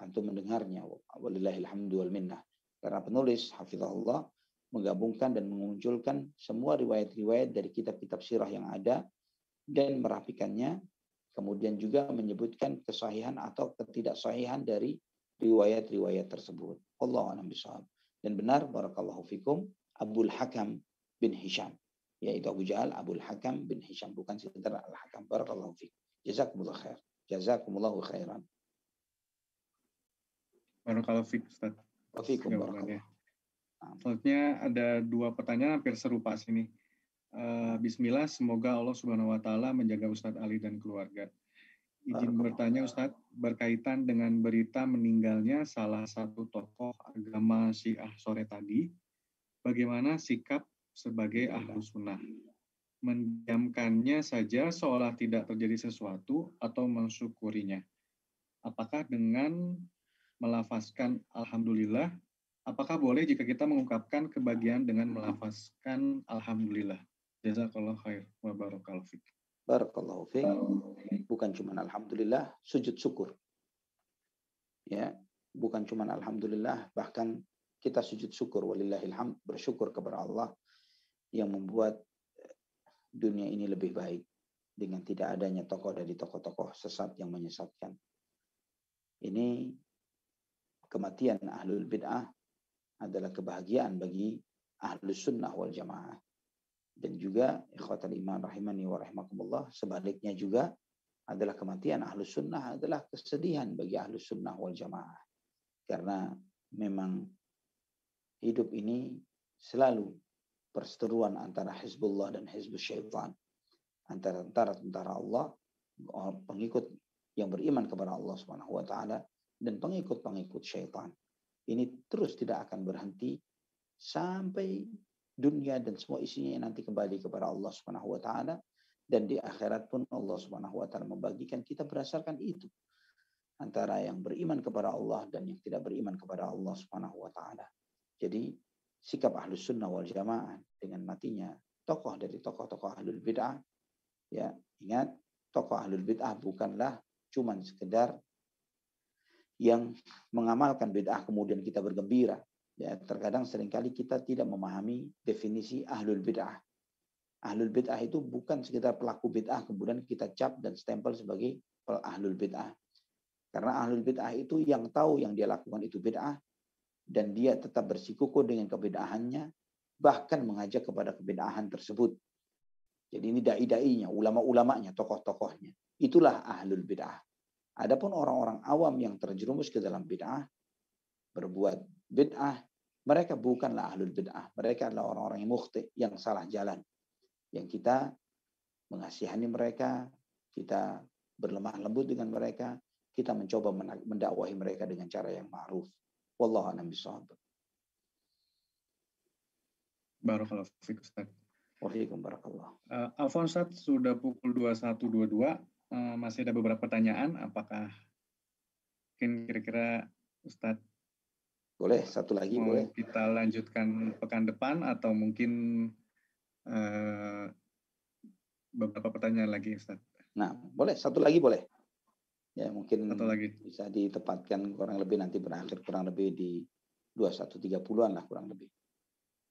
[SPEAKER 1] antum mendengarnya. Walillahil hamdu wal minnah. Karena penulis hafizahullah menggabungkan dan memunculkan semua riwayat-riwayat dari kitab-kitab sirah yang ada dan merapikannya, kemudian juga menyebutkan kesahihan atau ketidaksahihan dari riwayat-riwayat tersebut. Wallahu a'lam bishawab. Dan benar, barakallahu fikum, Abdul Hakam bin Hisham, yaitu Abu Jahal Abdul Hakam bin Hisham, bukan sekedar Al-Hakam. Barakallahu fikum. Jazakumullah khair. Jazakumullahu khairan.
[SPEAKER 2] Barakallahu fikum, Ustaz.
[SPEAKER 1] Wa fikum barakallah.
[SPEAKER 2] Selanjutnya ada 2 pertanyaan hampir serupa sini. Bismillah, semoga Allah Subhanahu wa taala menjaga Ustadz Ali dan keluarga. Izin bertanya Ustadz, berkaitan dengan berita meninggalnya salah satu tokoh agama Syiah sore tadi, bagaimana sikap sebagai Ahlus Sunnah? Mendiamkannya saja seolah tidak terjadi sesuatu atau mensyukurinya? Apakah dengan melafazkan Alhamdulillah, apakah boleh jika kita mengungkapkan kebahagiaan dengan melafazkan Alhamdulillah? Jazakallahu khair wa barakallahu fiik.
[SPEAKER 1] Barakallahu fiik. Bukan cuma alhamdulillah, sujud syukur. Ya, bukan cuma alhamdulillah, bahkan kita sujud syukur, walillahil hamd, bersyukur kepada Allah yang membuat dunia ini lebih baik dengan tidak adanya tokoh dari tokoh-tokoh sesat yang menyesatkan. Ini kematian ahlul bid'ah adalah kebahagiaan bagi ahlus sunnah wal jamaah. Dan juga ikhwatal iman rahimani wa rahimakumullah, sebaliknya juga adalah kematian ahlus sunnah adalah kesedihan bagi ahlus sunnah wal jamaah. Karena memang hidup ini selalu perseteruan antara Hizbullah dan Hizbus Syaitan, antara tentara Allah, pengikut yang beriman kepada Allah Subhanahu wa taala, dan pengikut-pengikut syaitan. Ini terus tidak akan berhenti sampai dunia dan semua isinya nanti kembali kepada Allah Subhanahu wa taala, dan di akhirat pun Allah Subhanahu wa taala membagikan kita berdasarkan itu, antara yang beriman kepada Allah dan yang tidak beriman kepada Allah Subhanahu wa taala. Jadi sikap Ahlus Sunnah wal Jamaah dengan matinya tokoh dari tokoh-tokoh Ahlul Bid'ah, ya, ingat, tokoh Ahlul Bid'ah bukanlah cuman sekedar yang mengamalkan bid'ah kemudian kita bergembira. Ya, terkadang seringkali kita tidak memahami definisi ahlul bid'ah. Ahlul bid'ah itu bukan sekedar pelaku bid'ah kemudian kita cap dan stempel sebagai ahlul bid'ah. Karena ahlul bid'ah itu yang tahu yang dia lakukan itu bid'ah dan dia tetap bersikukuh dengan kebid'ahannya, bahkan mengajak kepada kebid'ahan tersebut. Jadi ini dai-dainya, ulama-ulamanya, tokoh-tokohnya. Itulah ahlul bid'ah. Adapun orang-orang awam yang terjerumus ke dalam bid'ah, berbuat bid'ah, mereka bukanlah ahlul bid'ah. Mereka adalah orang-orang yang mukhti, yang salah jalan. Yang kita mengasihani mereka, kita berlemah lembut dengan mereka, kita mencoba mendakwahi mereka dengan cara yang ma'ruf. Wallahu a'lam bishawab.
[SPEAKER 2] Barakallahu fiik Ustaz.
[SPEAKER 1] Wa fiikum barakallah.
[SPEAKER 2] Alfon Ustaz, sudah pukul 21.22. Masih ada beberapa pertanyaan. Apakah mungkin kira-kira Ustaz
[SPEAKER 1] boleh satu lagi
[SPEAKER 2] mau
[SPEAKER 1] boleh
[SPEAKER 2] kita lanjutkan pekan depan atau mungkin beberapa pertanyaan lagi Ustaz?
[SPEAKER 1] Nah, boleh satu lagi boleh. Ya, mungkin
[SPEAKER 2] satu lagi
[SPEAKER 1] bisa ditempatkan kurang lebih nanti berakhir kurang lebih di 21.30-an lah kurang lebih.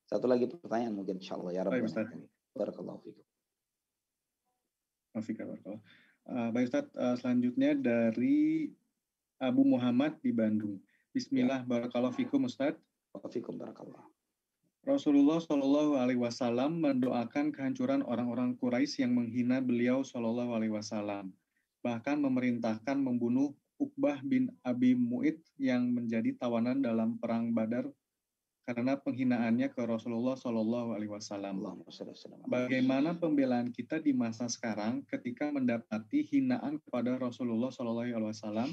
[SPEAKER 1] Satu lagi pertanyaan mungkin insyaallah ya Rabbana. Barakallahu fikum.
[SPEAKER 2] Baik Ustaz, selanjutnya dari Abu Muhammad di Bandung. Bismillah, barakallahu fikum Ustaz.
[SPEAKER 1] Wafikum barakallah.
[SPEAKER 2] Rasulullah Shallallahu Alaihi Wasallam mendoakan kehancuran orang-orang Quraisy yang menghina beliau Shallallahu Alaihi Wasallam. Bahkan memerintahkan membunuh Uqbah bin Abi Mu'id yang menjadi tawanan dalam perang Badar karena penghinaannya ke Rasulullah Shallallahu Alaihi Wasallam. Bagaimana pembelaan kita di masa sekarang ketika mendapati hinaan kepada Rasulullah Shallallahu Alaihi Wasallam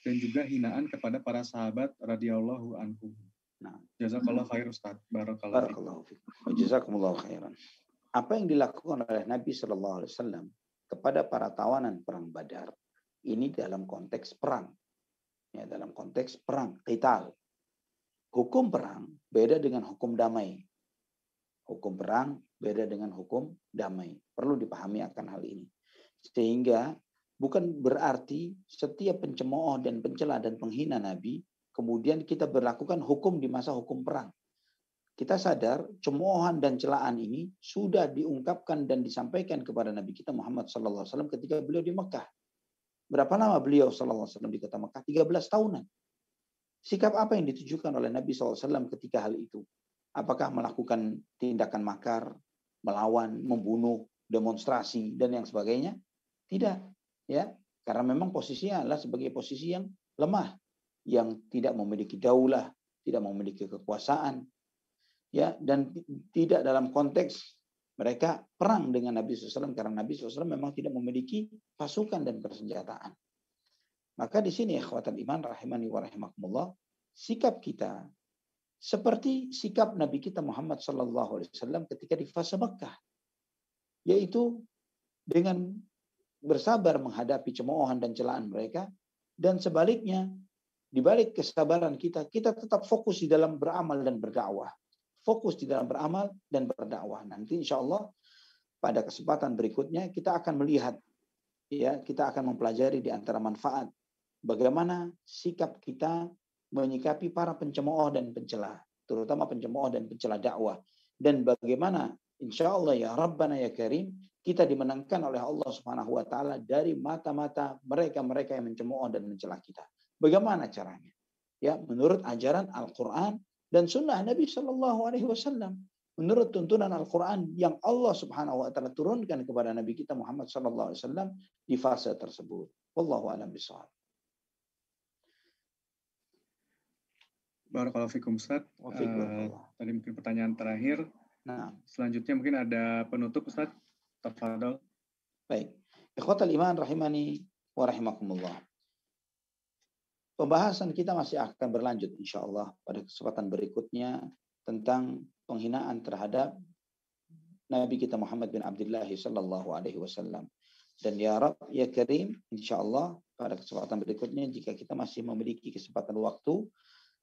[SPEAKER 2] dan juga hinaan kepada para sahabat radhiyallahu anhum?
[SPEAKER 1] Nah,
[SPEAKER 2] jazakallahu khair Ustaz.
[SPEAKER 1] Barakallahu fikum. Jazakumullahu khairan. Apa yang dilakukan oleh Nabi Shallallahu Alaihi Wasallam kepada para tawanan perang Badar ini dalam konteks perang, ya, dalam konteks perang, qital. Hukum perang beda dengan hukum damai. Hukum perang beda dengan hukum damai. Perlu dipahami akan hal ini. Sehingga bukan berarti setiap pencemooh dan pencela dan penghina Nabi kemudian kita berlakukan hukum di masa hukum perang. Kita sadar cemoohan dan celaan ini sudah diungkapkan dan disampaikan kepada Nabi kita Muhammad SAW ketika beliau di Mekah. Berapa lama beliau SAW di kota Mekah? 13 tahunan. Sikap apa yang ditujukan oleh Nabi SAW ketika hal itu? Apakah melakukan tindakan makar, melawan, membunuh, demonstrasi, dan yang sebagainya? Tidak. Ya, karena memang posisinya adalah sebagai posisi yang lemah, yang tidak memiliki daulah, tidak memiliki kekuasaan, ya, dan tidak dalam konteks mereka perang dengan Nabi SAW karena Nabi SAW memang tidak memiliki pasukan dan persenjataan. Maka di sini ikhwatal iman rahimani wa rahimakumullah, sikap kita seperti sikap Nabi kita Muhammad SAW ketika di fase Mekah, yaitu dengan bersabar menghadapi cemoohan dan celaan mereka, dan sebaliknya di balik kesabaran kita tetap fokus di dalam beramal dan berdakwah. Fokus di dalam beramal dan berdakwah. Nanti insya Allah pada kesempatan berikutnya kita akan melihat, ya, kita akan mempelajari di antara manfaat bagaimana sikap kita menyikapi para pencemooh dan pencela, terutama pencemooh dan pencela dakwah, dan bagaimana insya Allah ya Rabbana ya Karim kita dimenangkan oleh Allah Subhanahu Wa Taala dari mata-mata mereka yang mencemooh dan mencela kita. Bagaimana caranya? Ya, menurut ajaran Al-Quran dan Sunnah Nabi Shallallahu Alaihi Wasallam, menurut tuntunan Al-Quran yang Allah Subhanahu Wa Taala turunkan kepada Nabi kita Muhammad Shallallahu Alaihi Wasallam di fase tersebut. Wallahu a'lam bishawab.
[SPEAKER 2] Barakallahu fikum Ustaz. Tadi mungkin pertanyaan terakhir.
[SPEAKER 1] Nah,
[SPEAKER 2] selanjutnya mungkin ada penutup Ustaz. Tafadhol.
[SPEAKER 1] Baik. Ikhwatal iman rahimani wa rahimakumullah. Pembahasan kita masih akan berlanjut insya Allah pada kesempatan berikutnya tentang penghinaan terhadap Nabi kita Muhammad bin Abdullah sallallahu alaihi wasallam. Dan ya Rabb ya Karim, insya Allah pada kesempatan berikutnya jika kita masih memiliki kesempatan waktu,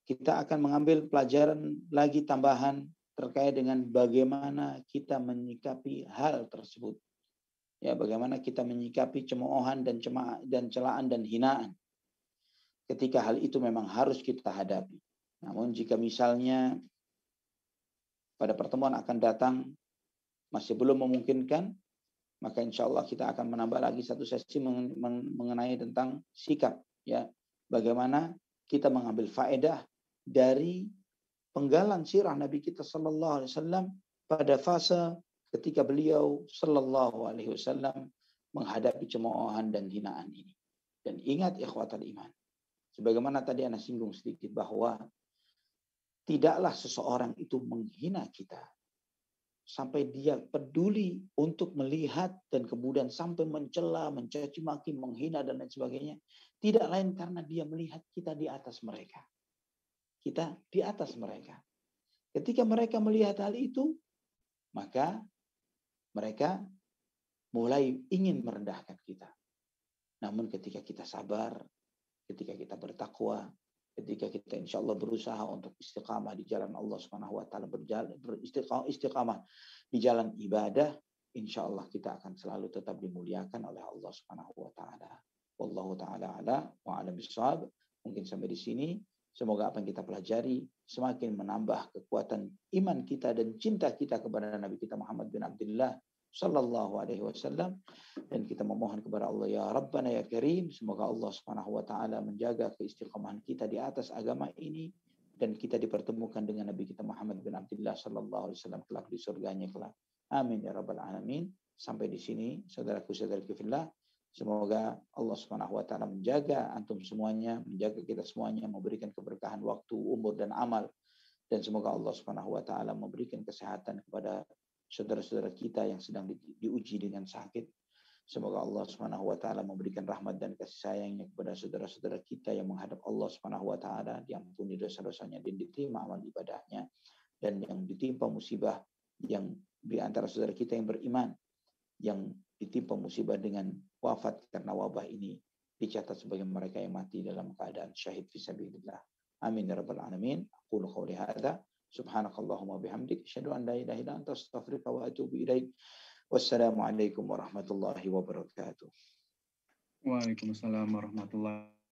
[SPEAKER 1] kita akan mengambil pelajaran lagi tambahan terkait dengan bagaimana kita menyikapi hal tersebut. Ya, bagaimana kita menyikapi cemoohan dan celaan dan hinaan. Ketika hal itu memang harus kita hadapi. Namun jika misalnya pada pertemuan akan datang masih belum memungkinkan, maka insya Allah kita akan menambah lagi satu sesi mengenai tentang sikap, ya, bagaimana kita mengambil faedah dari penggalan sirah Nabi kita Sallallahu Alaihi Wasallam pada fase ketika beliau Sallallahu Alaihi Wasallam menghadapi cemoohan dan hinaan ini. Dan ingat ikhwatal iman, sebagaimana tadi Anda singgung sedikit bahwa tidaklah seseorang itu menghina kita sampai dia peduli untuk melihat dan kemudian sampai mencela, mencaci maki, menghina dan lain sebagainya. Tidak lain karena dia melihat kita di atas mereka. Kita di atas mereka. Ketika mereka melihat hal itu, maka mereka mulai ingin merendahkan kita. Namun ketika kita sabar, ketika kita bertakwa, ketika kita insya Allah berusaha untuk istiqamah di jalan Allah Subhanahu Wa Taala, beristiqamah di jalan ibadah, insya Allah kita akan selalu tetap dimuliakan oleh Allah Subhanahu Wa Taala. Wallahu taala ala wa a'lam bishawab. Mungkin sampai di sini. Semoga apa yang kita pelajari semakin menambah kekuatan iman kita dan cinta kita kepada Nabi kita Muhammad bin Abdullah sallallahu alaihi wasallam. Dan kita memohon kepada Allah, ya Rabbana ya Karim, semoga Allah Subhanahu wa taala menjaga keistiqomahan kita di atas agama ini, dan kita dipertemukan dengan Nabi kita Muhammad bin Abdullah sallallahu alaihi wasallam kelak di surganya kelak. Amin ya rabbal alamin. Sampai di sini saudaraku-saudaraku fillah. Semoga Allah Subhanahu wa taala menjaga antum semuanya, menjaga kita semuanya, memberikan keberkahan waktu, umur dan amal. Dan semoga Allah Subhanahu wa taala memberikan kesehatan kepada saudara-saudara kita yang sedang diuji dengan sakit. Semoga Allah Subhanahu wa taala memberikan rahmat dan kasih sayangnya kepada saudara-saudara kita yang menghadap Allah Subhanahu wa taala, diampuni dosa-dosanya dan diterima amal ibadahnya, dan yang ditimpa musibah yang di antara saudara kita yang beriman yang ditimpa musibah dengan wafat karena wabah ini dicatat sebagai mereka yang mati dalam keadaan syahid fisabilillah. Amin ya rabbal alamin. Aqulu qouli hadza subhanakallahumma bihamdik asyhadu an la ilaha illa anta astaghfiruka wa atubu ilaik. Wassalamu alaikum warahmatullahi wabarakatuh.
[SPEAKER 2] Waalaikumsalam warahmatullahi